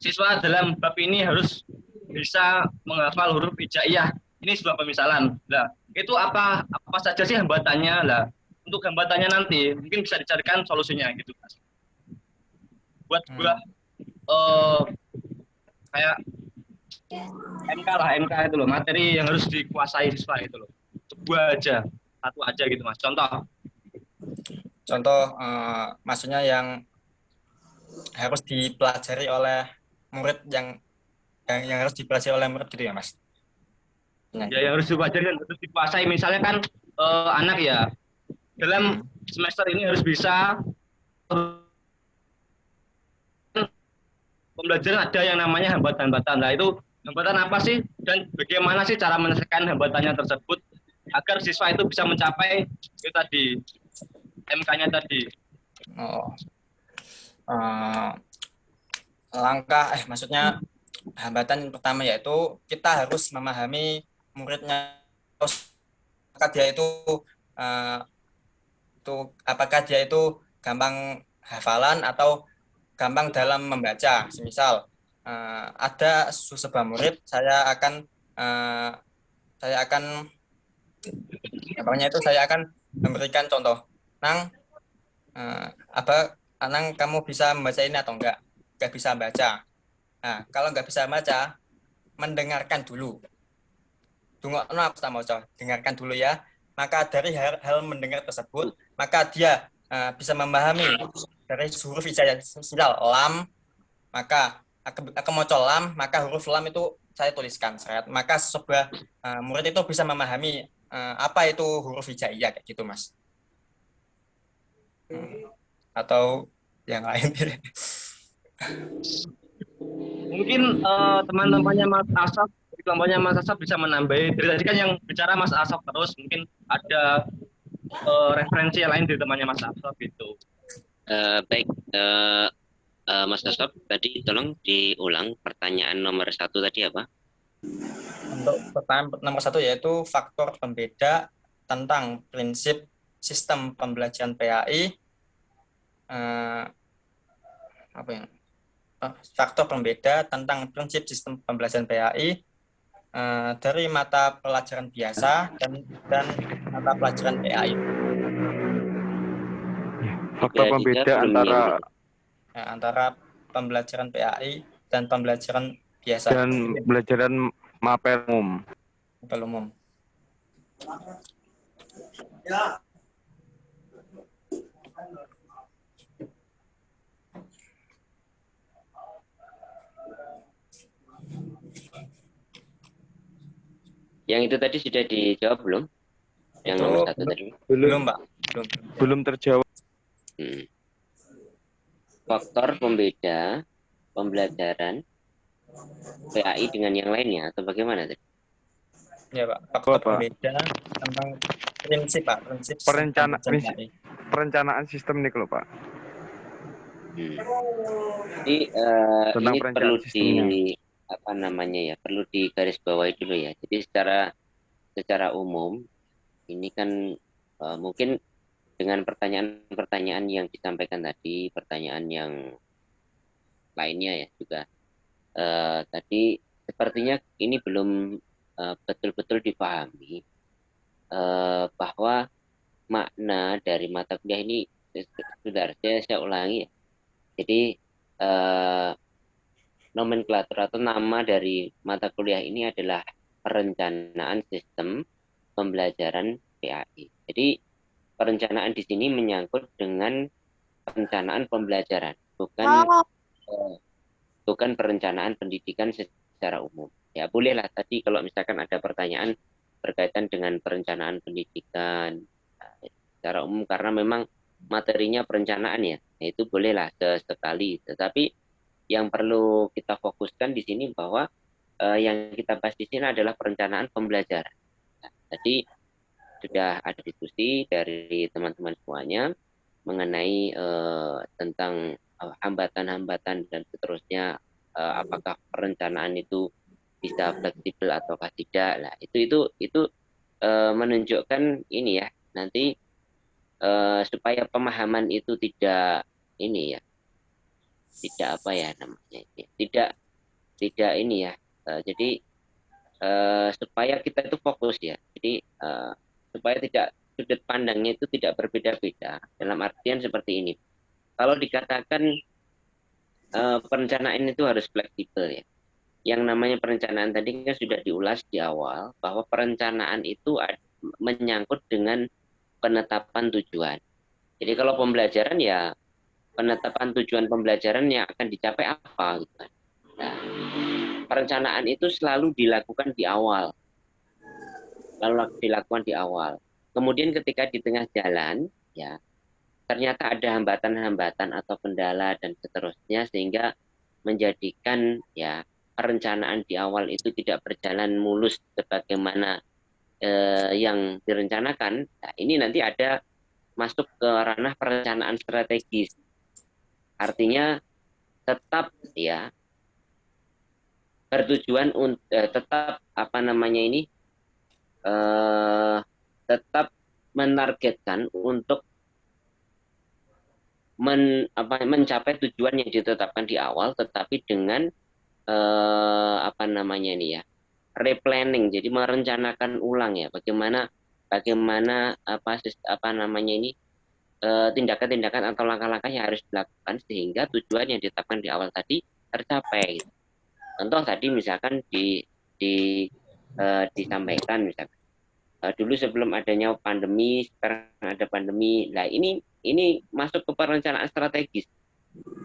siswa dalam bab ini harus bisa menghafal huruf hijaiyah. Ini sebuah pemisalan. Nah, itu apa saja sih hambatannya? Lah, untuk hambatannya nanti mungkin bisa dicarikan solusinya gitu, Mas. Buat sebuah kayak MK itu loh, materi yang harus dikuasai siswa itu loh. Satu aja gitu, Mas. Contoh Maksudnya yang harus dipelajari oleh murid yang harus dipelajari oleh murid gitu ya, Mas? Ya yang harus dipelajari dan harus dikuasai. Misalnya kan anak ya dalam semester ini harus bisa pembelajaran ada yang namanya hambatan-hambatan. Nah itu hambatan apa sih dan bagaimana sih cara menyelesaikan hambatannya tersebut agar siswa itu bisa mencapai itu tadi MK-nya tadi. Oh, maksudnya hambatan yang pertama yaitu kita harus memahami muridnya, apakah dia itu gampang hafalan atau gampang dalam membaca. Semisal ada sebuah murid, saya akan memberikan contoh. Nang, Nang, kamu bisa membaca ini atau enggak? Enggak bisa baca. Nah, kalau enggak bisa baca, mendengarkan dulu. Dengarkan dulu ya. Maka dari hal mendengar tersebut, maka dia bisa memahami dari huruf hijaiyah. Misal lam, maka aku mau lam, maka huruf lam itu saya tuliskan. Maka sebuah murid itu bisa memahami apa itu huruf hijaiyah kayak gitu, Mas. Atau yang lain. Mungkin teman-temannya Mas Asaf, kelompoknya Mas Asaf bisa menambahi. Dari tadi kan yang bicara Mas Asaf terus, mungkin ada referensi yang lain dari temannya Mas Asaf gitu. Baik, Mas Asaf, tadi tolong diulang pertanyaan nomor 1 tadi apa? Untuk pertanyaan nomor 1 yaitu faktor pembeda tentang prinsip sistem pembelajaran PAI. Faktor pembeda tentang prinsip sistem pembelajaran PAI dari mata pelajaran biasa dan mata pelajaran PAI. Faktor pembeda antara pembelajaran PAI dan pembelajaran biasa dan pembelajaran mapel umum. Ya. Yang itu tadi sudah dijawab belum? Yang itu nomor 1 tadi? Belum, Pak. Belum terjawab. Faktor pembeda pembelajaran PAI dengan yang lainnya atau bagaimana tadi? Ya, Pak. Faktor pembeda tentang prinsip, Pak. Perencanaan sistem nih, Pak. Jadi tentang ini perlu sistemnya. perlu digarisbawahi dulu ya. Jadi secara umum ini kan mungkin dengan pertanyaan-pertanyaan yang disampaikan tadi, pertanyaan yang lainnya ya juga tadi sepertinya ini belum betul-betul dipahami bahwa makna dari mata kuliah ini sudah saya ulangi ya. Jadi nomenklatur atau nama dari mata kuliah ini adalah perencanaan sistem pembelajaran PAI. Jadi perencanaan di sini menyangkut dengan perencanaan pembelajaran, bukan perencanaan pendidikan secara umum. Ya bolehlah tadi kalau misalkan ada pertanyaan berkaitan dengan perencanaan pendidikan secara umum karena memang materinya perencanaan ya, itu bolehlah sekali. Tetapi yang perlu kita fokuskan di sini bahwa yang kita bahas di sini adalah perencanaan pembelajaran. Nah, tadi sudah ada diskusi dari teman-teman semuanya mengenai tentang hambatan-hambatan dan seterusnya, apakah perencanaan itu bisa fleksibel ataukah tidak. Nah, itu menunjukkan ini ya, nanti supaya pemahaman itu tidak ini ya, tidak apa ya namanya, tidak ini ya, jadi supaya kita itu fokus ya, jadi supaya tidak sudut pandangnya itu tidak berbeda-beda. Dalam artian seperti ini, kalau dikatakan perencanaan itu harus fleksibel ya, yang namanya perencanaan tadi kan sudah diulas di awal bahwa perencanaan itu menyangkut dengan penetapan tujuan. Jadi kalau pembelajaran ya penetapan tujuan pembelajaran yang akan dicapai apa gitu kan. Nah, perencanaan itu selalu dilakukan di awal. lalu dilakukan di awal. Kemudian ketika di tengah jalan, ya ternyata ada hambatan-hambatan atau kendala dan seterusnya sehingga menjadikan ya perencanaan di awal itu tidak berjalan mulus sebagaimana yang direncanakan. Nah, ini nanti ada masuk ke ranah perencanaan strategis. Artinya tetap ya bertujuan untuk tetap apa namanya ini tetap menargetkan untuk mencapai tujuan yang ditetapkan di awal, tetapi dengan apa namanya ini ya replanning, jadi merencanakan ulang ya bagaimana apa namanya ini tindakan-tindakan atau langkah-langkah yang harus dilakukan sehingga tujuan yang ditetapkan di awal tadi tercapai. Contoh tadi misalkan disampaikan misalkan dulu sebelum adanya pandemi, sekarang ada pandemi. Nah, ini masuk ke perencanaan strategis.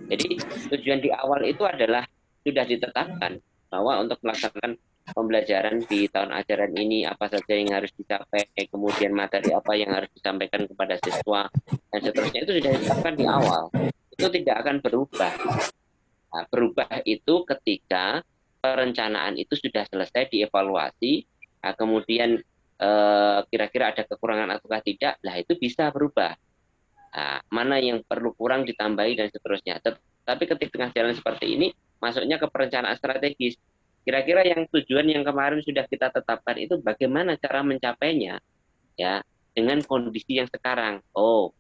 Jadi tujuan di awal itu adalah sudah ditetapkan bahwa untuk melaksanakan pembelajaran di tahun ajaran ini apa saja yang harus dicapai, kemudian materi apa yang harus disampaikan kepada siswa dan seterusnya itu sudah ditetapkan di awal. Itu tidak akan berubah. Nah, berubah itu ketika perencanaan itu sudah selesai dievaluasi, nah, kemudian kira-kira ada kekurangan ataukah tidak, lah itu bisa berubah. Nah, mana yang perlu kurang ditambahi dan seterusnya. Tapi ketika tengah jalan seperti ini, masuknya ke perencanaan strategis. Kira-kira yang tujuan yang kemarin sudah kita tetapkan itu bagaimana cara mencapainya, ya dengan kondisi yang sekarang. Oh,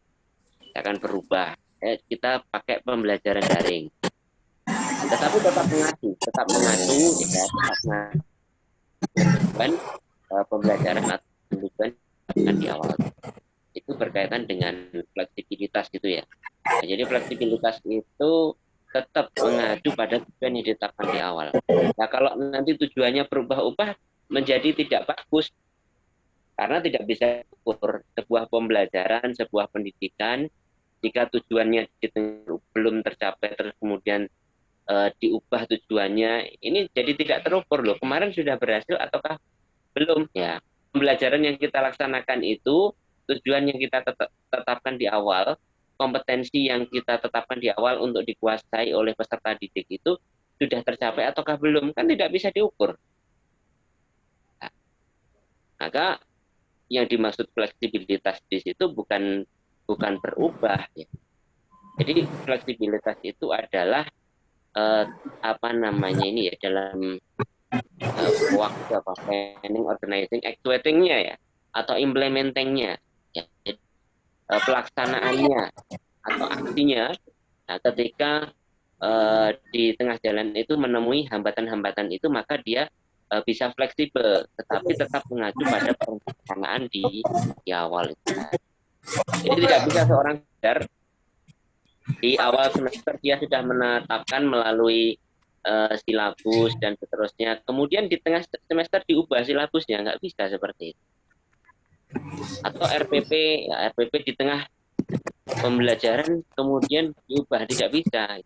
akan berubah. Kita pakai pembelajaran daring. Tetapi tetap mengacu, ya, tetap mengacu pembelajaran atau tujuan di awal itu berkaitan dengan fleksibilitas gitu ya. Nah, jadi fleksibilitas itu tetap mengacu pada tujuan yang ditetapkan di awal. Nah, kalau nanti tujuannya berubah-ubah menjadi tidak bagus karena tidak bisa ukur sebuah pembelajaran, sebuah pendidikan jika tujuannya belum tercapai terus kemudian diubah tujuannya, ini jadi tidak terukur loh. Kemarin sudah berhasil ataukah belum ya. Pembelajaran yang kita laksanakan itu tujuan yang kita tetapkan di awal, kompetensi yang kita tetapkan di awal untuk dikuasai oleh peserta didik itu sudah tercapai ataukah belum, kan tidak bisa diukur. Nah, maka yang dimaksud fleksibilitas di situ bukan berubah ya. Jadi fleksibilitas itu adalah apa namanya ini ya dalam waktu apa planning, organizing, executing-nya ya atau implementing-nya ya, pelaksanaannya atau aksinya. Nah, ketika di tengah jalan itu menemui hambatan-hambatan itu maka dia bisa fleksibel tetapi tetap mengacu pada perencanaan di awal itu. Jadi tidak bisa seorang di awal semester dia sudah menetapkan melalui silabus dan seterusnya. Kemudian di tengah semester diubah silabusnya, nggak bisa seperti itu. Atau RPP, ya RPP di tengah pembelajaran kemudian diubah, tidak bisa.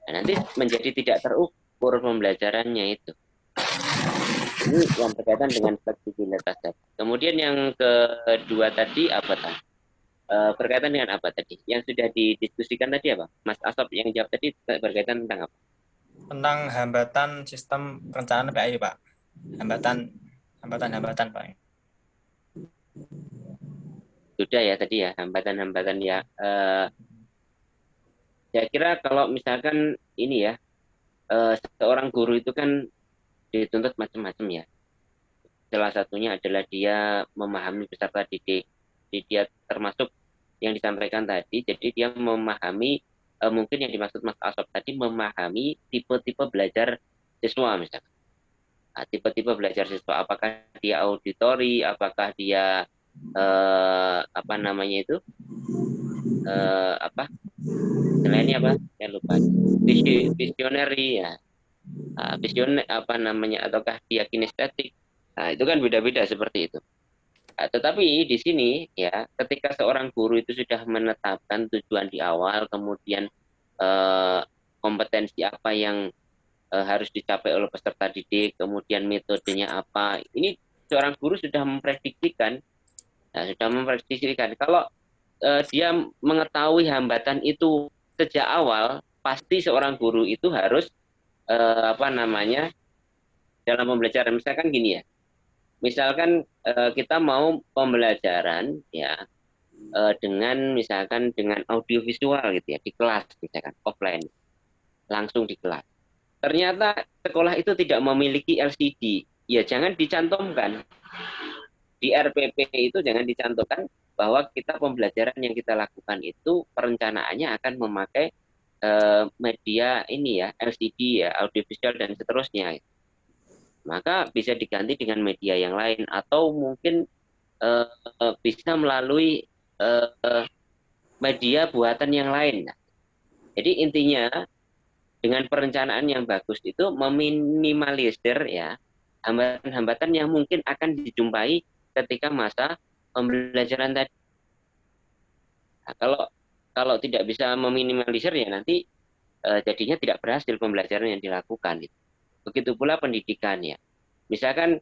Nah, nanti menjadi tidak terukur pembelajarannya itu. Ini yang berkaitan dengan fleksibilitas. Kemudian yang kedua tadi apa tadi? Berkaitan dengan apa tadi? Yang sudah didiskusikan tadi apa? Mas Asop yang jawab tadi berkaitan tentang apa? Tentang hambatan sistem perencanaan PAI, Pak. Hambatan, Pak. Sudah ya tadi ya, hambatan-hambatan ya. Saya kira kalau misalkan ini ya, seorang guru itu kan dituntut macam-macam ya. Salah satunya adalah dia memahami peserta didik. Jadi dia termasuk yang disampaikan tadi, jadi dia memahami mungkin yang dimaksud Mas Asop tadi memahami tipe-tipe belajar siswa misalkan. Nah, tipe-tipe belajar siswa apakah dia auditori, apakah dia apa namanya itu selainnya apa? Saya lupa. Visionary ya. Visioner apa namanya ataukah dia kinestetik. Nah, itu kan beda-beda seperti itu. Tetapi di sini ya ketika seorang guru itu sudah menetapkan tujuan di awal, kemudian kompetensi apa yang harus dicapai oleh peserta didik, kemudian metodenya apa, ini seorang guru sudah memprediksikan, kalau dia mengetahui hambatan itu sejak awal, pasti seorang guru itu harus dalam pembelajaran, misalkan gini ya, misalkan kita mau pembelajaran ya dengan audiovisual gitu ya di kelas, misalkan offline langsung di kelas. Ternyata sekolah itu tidak memiliki LCD, ya jangan dicantumkan di RPP itu, jangan dicantumkan bahwa kita pembelajaran yang kita lakukan itu perencanaannya akan memakai media ini ya, LCD ya, audiovisual dan seterusnya. Maka bisa diganti dengan media yang lain, atau mungkin bisa melalui media buatan yang lain. Jadi intinya dengan perencanaan yang bagus itu meminimalisir ya hambatan-hambatan yang mungkin akan dijumpai ketika masa pembelajaran tadi. Nah, kalau tidak bisa meminimalisir ya nanti jadinya tidak berhasil pembelajaran yang dilakukan. Begitu pula pendidikan ya. Misalkan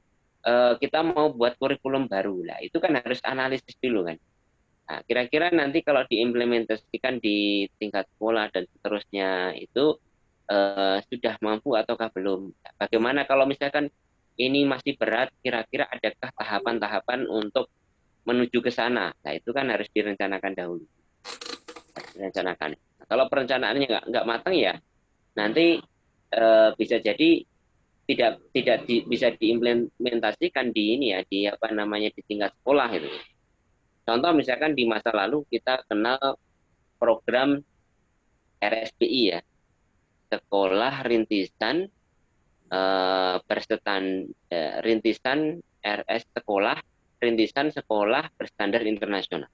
kita mau buat kurikulum baru lah, itu kan harus analisis dulu kan. Nah, kira-kira nanti kalau diimplementasikan di tingkat sekolah dan seterusnya itu sudah mampu ataukah belum? Bagaimana kalau misalkan ini masih berat, kira-kira adakah tahapan-tahapan untuk menuju ke sana? Nah, itu kan harus direncanakan dahulu. Direncanakan. Nah, kalau perencanaannya nggak matang ya, nanti bisa jadi tidak bisa diimplementasikan di ini ya, di di tingkat sekolah itu. Contoh misalkan di masa lalu kita kenal program RSBI ya, Sekolah Rintisan Rintisan RS Sekolah Rintisan Sekolah Berstandar Internasional.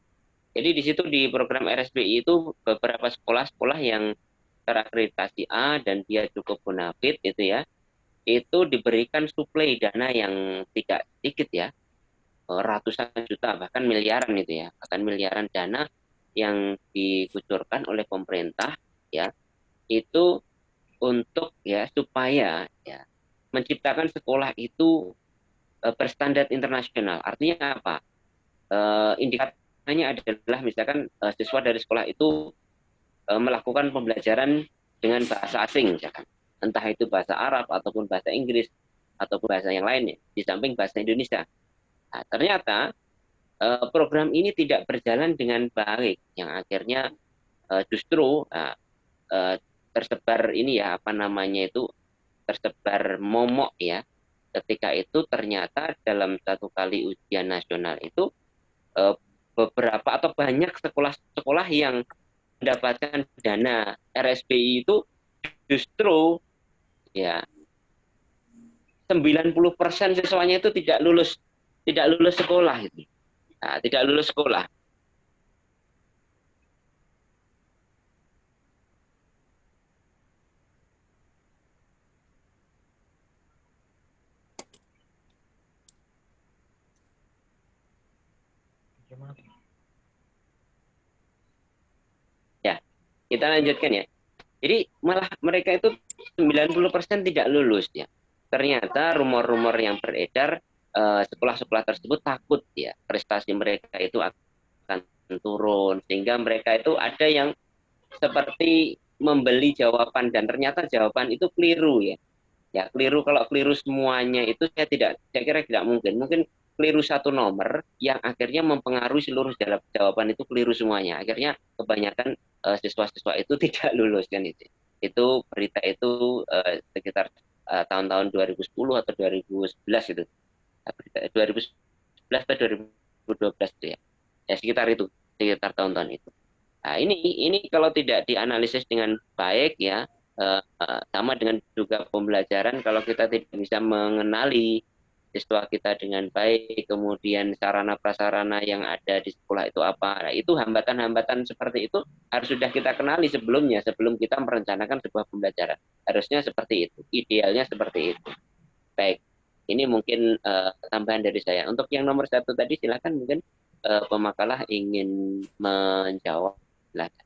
Jadi di situ di program RSBI itu beberapa sekolah-sekolah yang terakreditasi A dan dia cukup bonafit itu ya, itu diberikan suplai dana yang tidak sedikit ya, ratusan juta bahkan miliaran itu ya, bahkan miliaran dana yang dikucurkan oleh pemerintah ya, itu untuk ya supaya ya menciptakan sekolah itu berstandar internasional. Artinya apa? Indikatornya adalah misalkan siswa dari sekolah itu melakukan pembelajaran dengan bahasa asing misalkan, entah itu bahasa Arab ataupun bahasa Inggris ataupun bahasa yang lainnya di samping bahasa Indonesia. Nah, ternyata program ini tidak berjalan dengan baik, yang akhirnya justru tersebar ini ya tersebar momok ya. Ketika itu ternyata dalam satu kali ujian nasional itu beberapa atau banyak sekolah-sekolah yang mendapatkan dana RSBI itu justru ya 90% siswanya itu tidak lulus sekolah itu. Nah, tidak lulus sekolah. Ya, kita lanjutkan ya. Jadi malah mereka itu 90% tidak lulus ya. Ternyata rumor-rumor yang beredar sekolah-sekolah tersebut takut ya prestasi mereka itu akan turun, sehingga mereka itu ada yang seperti membeli jawaban dan ternyata jawaban itu keliru ya. Ya keliru, kalau keliru semuanya itu saya kira tidak mungkin. Mungkin keliru satu nomor yang akhirnya mempengaruhi seluruh jawaban itu keliru semuanya. Akhirnya kebanyakan siswa-siswa itu tidak lulus kan itu. Itu berita itu sekitar tahun-tahun 2010 atau 2011 itu. 2011 atau 2012 itu ya. Ya sekitar tahun-tahun itu. Nah, ini kalau tidak dianalisis dengan baik ya, sama dengan juga pembelajaran, kalau kita tidak bisa mengenali siswa kita dengan baik, kemudian sarana prasarana yang ada di sekolah itu apa. Nah, itu hambatan-hambatan seperti itu harus sudah kita kenali sebelumnya, sebelum kita merencanakan sebuah pembelajaran. Harusnya seperti itu, idealnya seperti itu. Baik, ini mungkin tambahan dari saya. Untuk yang nomor 1 tadi silakan, mungkin pemakalah ingin menjawab. Silakan.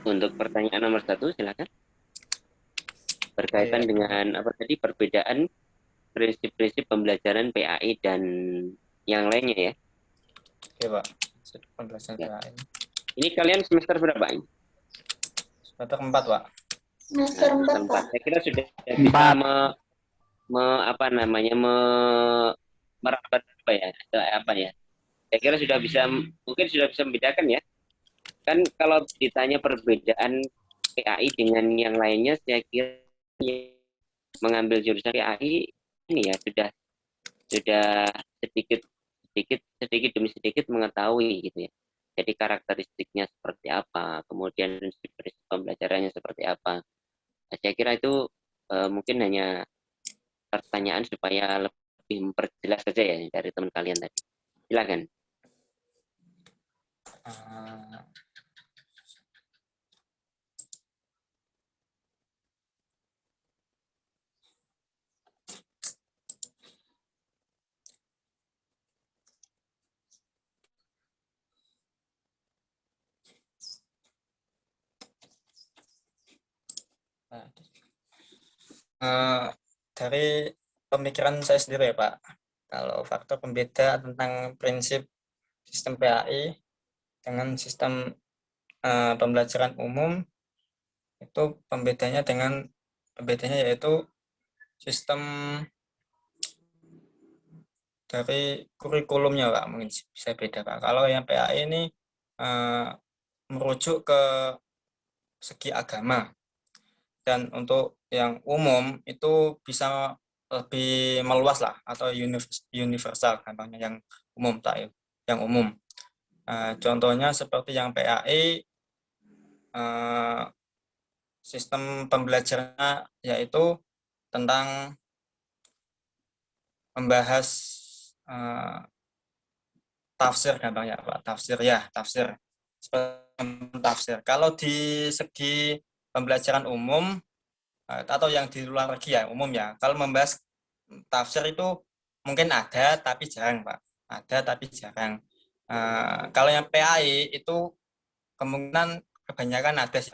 Untuk pertanyaan nomor 1, silakan. Berkaitan dengan apa tadi, perbedaan prinsip-prinsip pembelajaran PAI dan yang lainnya ya. Oke, Pak. Pembelajaran PAI. Ini kalian semester berapa ini? Semester 4, Pak. Semester 4. Saya kira sudah bisa merapat apa ya? Apa ya? Saya kira sudah bisa, mungkin sudah bisa membedakan ya. Kan kalau ditanya perbedaan PAI dengan yang lainnya, saya kira mengambil jurusan PAI ini ya sudah sedikit demi sedikit mengetahui gitu ya. Jadi karakteristiknya seperti apa, kemudian prinsip pembelajarannya seperti apa. Nah, saya kira itu mungkin hanya pertanyaan supaya lebih memperjelas saja ya dari teman kalian tadi. Silakan. Dari pemikiran saya sendiri ya Pak, kalau faktor pembeda tentang prinsip sistem PAI dengan sistem pembelajaran umum itu pembedanya yaitu sistem dari kurikulumnya Pak, mungkin bisa beda Pak. Kalau yang PAI ini merujuk ke segi agama, dan untuk yang umum itu bisa lebih meluas lah, atau universal gampangnya, yang umum tak yang umum. Contohnya seperti yang PAI, sistem pembelajarannya yaitu tentang membahas tafsir gampangnya Pak, tafsir. Kalau di segi pembelajaran umum atau yang di luar negeri ya umum ya, kalau membahas tafsir itu mungkin ada tapi jarang Pak, kalau yang PAI itu kemungkinan kebanyakan ada sih.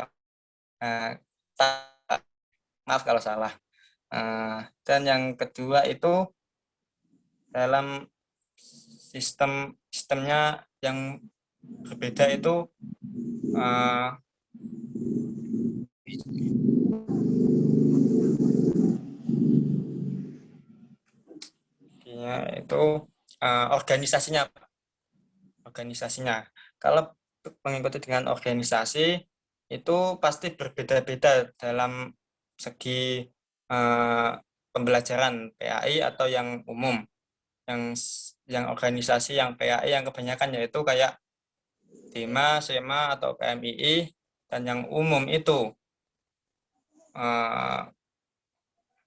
Maaf kalau salah. Dan yang kedua itu dalam sistemnya yang berbeda itu organisasinya. Kalau mengikuti dengan organisasi itu pasti berbeda-beda dalam segi pembelajaran PAI atau yang umum. Yang organisasi yang PAI yang kebanyakan yaitu kayak DIMA, SEMA atau PMII, dan yang umum itu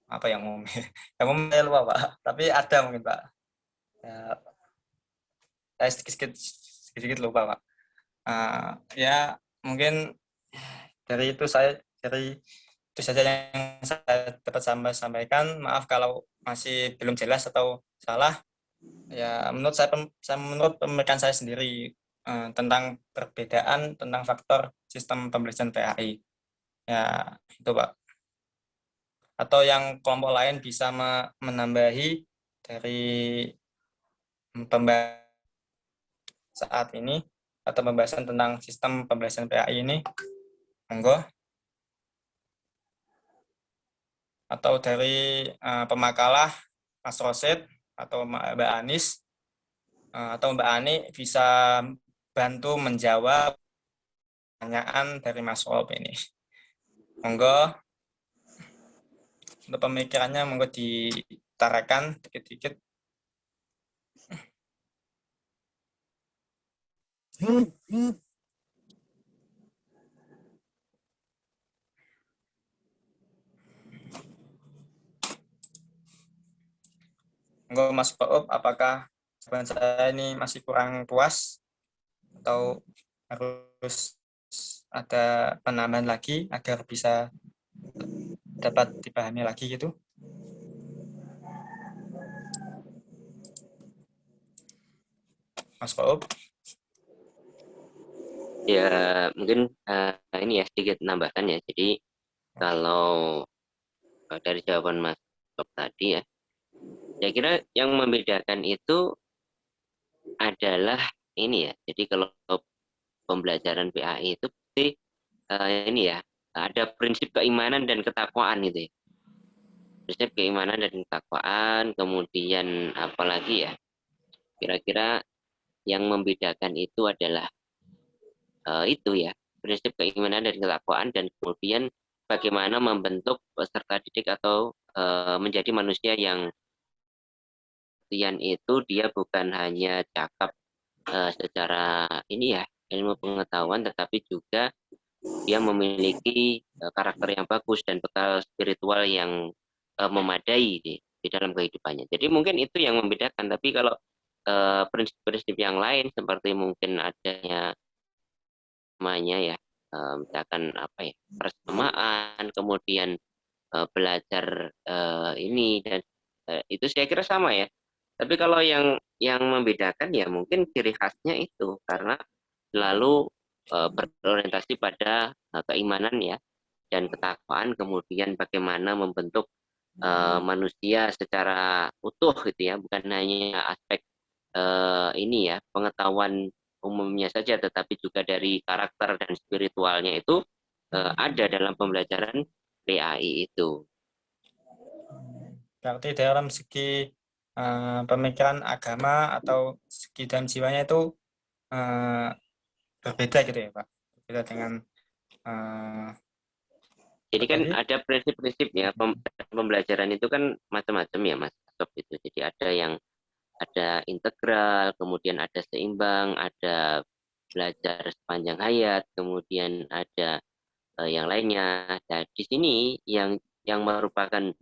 apa yang umum? Yang umum saya lupa Pak, tapi ada mungkin Pak. Saya sedikit lupa Pak. Ya mungkin dari itu saja yang saya dapat sampaikan. Maaf kalau masih belum jelas atau salah. Ya menurut pemikiran saya sendiri tentang perbedaan tentang faktor sistem pembelajaran PAI. Ya itu Pak. Atau yang kelompok lain bisa menambahi dari pembahasan saat ini atau pembahasan tentang sistem pembelajaran PAI ini, monggo. Atau dari pemakalah Mas Rosid atau Mbak Anis atau Mbak Ani bisa bantu menjawab pertanyaan dari Mas Rob ini. Monggo. Untuk pemikirannya monggo ditarakan dikit-dikit. Monggo Mas Rob, apakah jawaban saya ini masih kurang puas atau harus ada penambahan lagi agar bisa dapat dipahami lagi gitu? Mas Rob. Ya, mungkin ini ya sedikit menambahkan ya. Jadi kalau dari jawaban Mas Bob tadi ya, saya kira yang membedakan itu adalah ini ya. Jadi kalau pembelajaran PAI itu pasti ini ya, ada prinsip keimanan dan ketakwaan gitu ya. Prinsip keimanan dan ketakwaan, kemudian apalagi ya, kira-kira yang membedakan itu adalah itu ya, prinsip keimanan dan ketakwaan, dan kemudian bagaimana membentuk peserta didik atau menjadi manusia yang itu dia bukan hanya cakap secara ini ya, ilmu pengetahuan, tetapi juga dia memiliki karakter yang bagus dan bekal spiritual yang memadai di dalam kehidupannya. Jadi mungkin itu yang membedakan. Tapi kalau prinsip-prinsip yang lain seperti mungkin adanya namanya ya, misalkan apa ya, persamaan, kemudian belajar ini dan itu saya kira sama ya. Tapi kalau yang membedakan ya mungkin ciri khasnya itu karena selalu berorientasi pada keimanan ya dan ketakwaan, kemudian bagaimana membentuk manusia secara utuh gitu ya, bukan hanya aspek ini ya pengetahuan umumnya saja, tetapi juga dari karakter dan spiritualnya itu ada dalam pembelajaran PAI itu. Berarti dalam segi pemikiran agama atau segi dalam jiwanya itu berbeda gitu ya Pak? Berbeda dengan jadi kan ada prinsip-prinsip ya, pembelajaran itu kan macam-macam ya Mas Sob itu. Jadi ada integral, kemudian ada seimbang, ada belajar sepanjang hayat, kemudian ada yang lainnya. Nah, di sini yang merupakan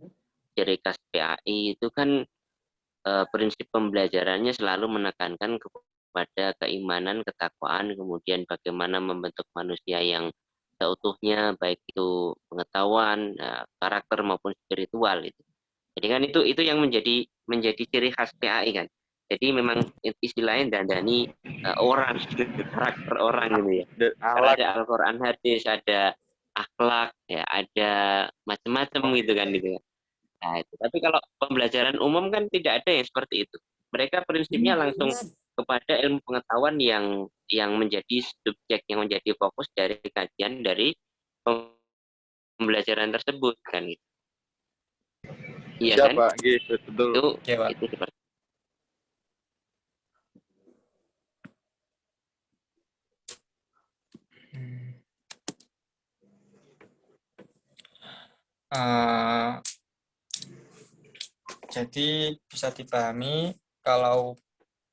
ciri khas PAI itu kan prinsip pembelajarannya selalu menekankan kepada keimanan, ketakwaan, kemudian bagaimana membentuk manusia yang seutuhnya, baik itu pengetahuan, karakter maupun spiritual itu. Jadi kan itu yang menjadi ciri khas PAI kan. Jadi memang istilahnya dandani orang, karakter orang gitu ya. Ada Al-Quran, hadis, ada akhlak, ya ada macam-macam gitu kan gitu ya. Nah, itu. Tapi kalau pembelajaran umum kan tidak ada yang seperti itu. Mereka prinsipnya langsung kepada ilmu pengetahuan yang menjadi subjek, yang menjadi fokus dari kajian dari pembelajaran tersebut kan gitu. Iya kan? Pak, betul. Itu seperti jadi bisa dipahami kalau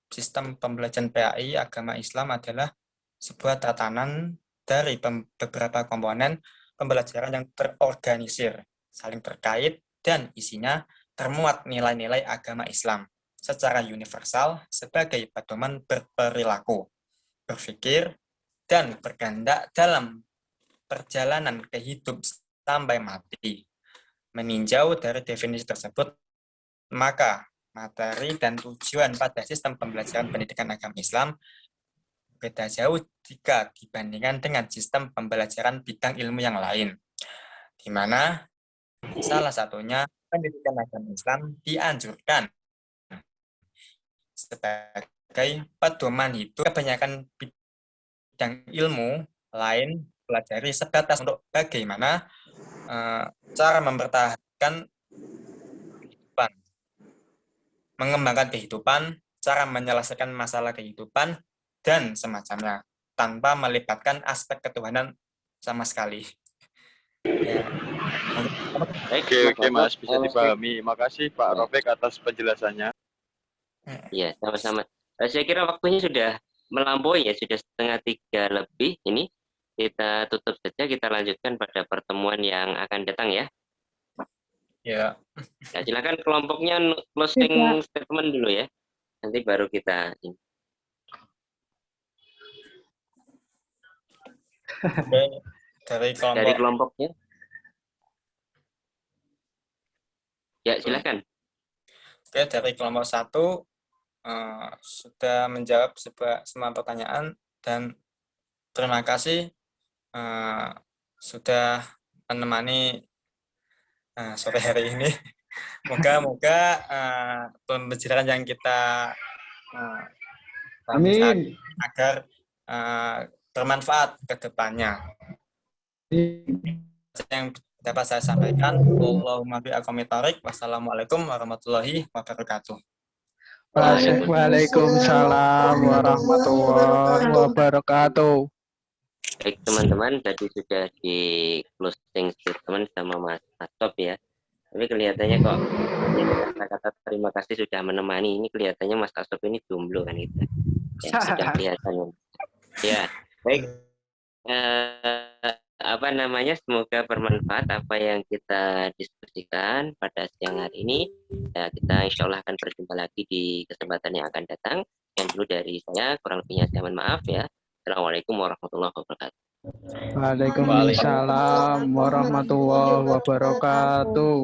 sistem pembelajaran PAI agama Islam adalah sebuah tatanan dari beberapa komponen pembelajaran yang terorganisir, saling terkait, dan isinya termuat nilai-nilai agama Islam secara universal sebagai pedoman berperilaku, berpikir, dan berkehendak dalam perjalanan ke hidup sampai mati. Meninjau dari definisi tersebut, maka materi dan tujuan pada sistem pembelajaran pendidikan agama Islam beda jauh jika dibandingkan dengan sistem pembelajaran bidang ilmu yang lain, di mana salah satunya pendidikan agama Islam dianjurkan sebagai pedoman hidup. Kebanyakan bidang ilmu lain pelajari sebatas untuk bagaimana cara mempertahankan kehidupan, mengembangkan kehidupan, cara menyelesaikan masalah kehidupan, dan semacamnya, tanpa melibatkan aspek ketuhanan sama sekali. Ya. Oke Mas, bisa dipahami. Makasih Pak Rofik atas penjelasannya. Ya, sama-sama. Saya kira waktunya sudah melampaui ya, sudah 2:30 lebih. Ini kita tutup saja, kita lanjutkan pada pertemuan yang akan datang ya. Ya. Nah, silakan kelompoknya closing statement dulu ya. Nanti baru kita dari kelompoknya. Ya, silakan. Oke, dari kelompok 1 sudah menjawab semua pertanyaan dan terima kasih sudah menemani sore hari ini. Moga-moga pembelajaran yang kita Amin. agar bermanfaat ke depannya. Yang dapat saya sampaikan, Allahumma bi'aqami tarik. Wassalamualaikum warahmatullahi wabarakatuh. Waalaikumsalam warahmatullahi wabarakatuh. Baik teman-teman, tadi sudah di closing statement sama Mas Asop ya. Tapi kelihatannya kok kata-kata terima kasih sudah menemani. Ini kelihatannya Mas Asop ini jomblo kan itu. Ya, sudah kelihatan. Ya, baik. Semoga bermanfaat apa yang kita diskusikan pada siang hari ini. Ya, kita insya Allah akan berjumpa lagi di kesempatan yang akan datang. Yang dulu dari saya, kurang lebihnya saya mohon maaf ya. Assalamualaikum warahmatullahi wabarakatuh. Waalaikumsalam warahmatullahi wabarakatuh.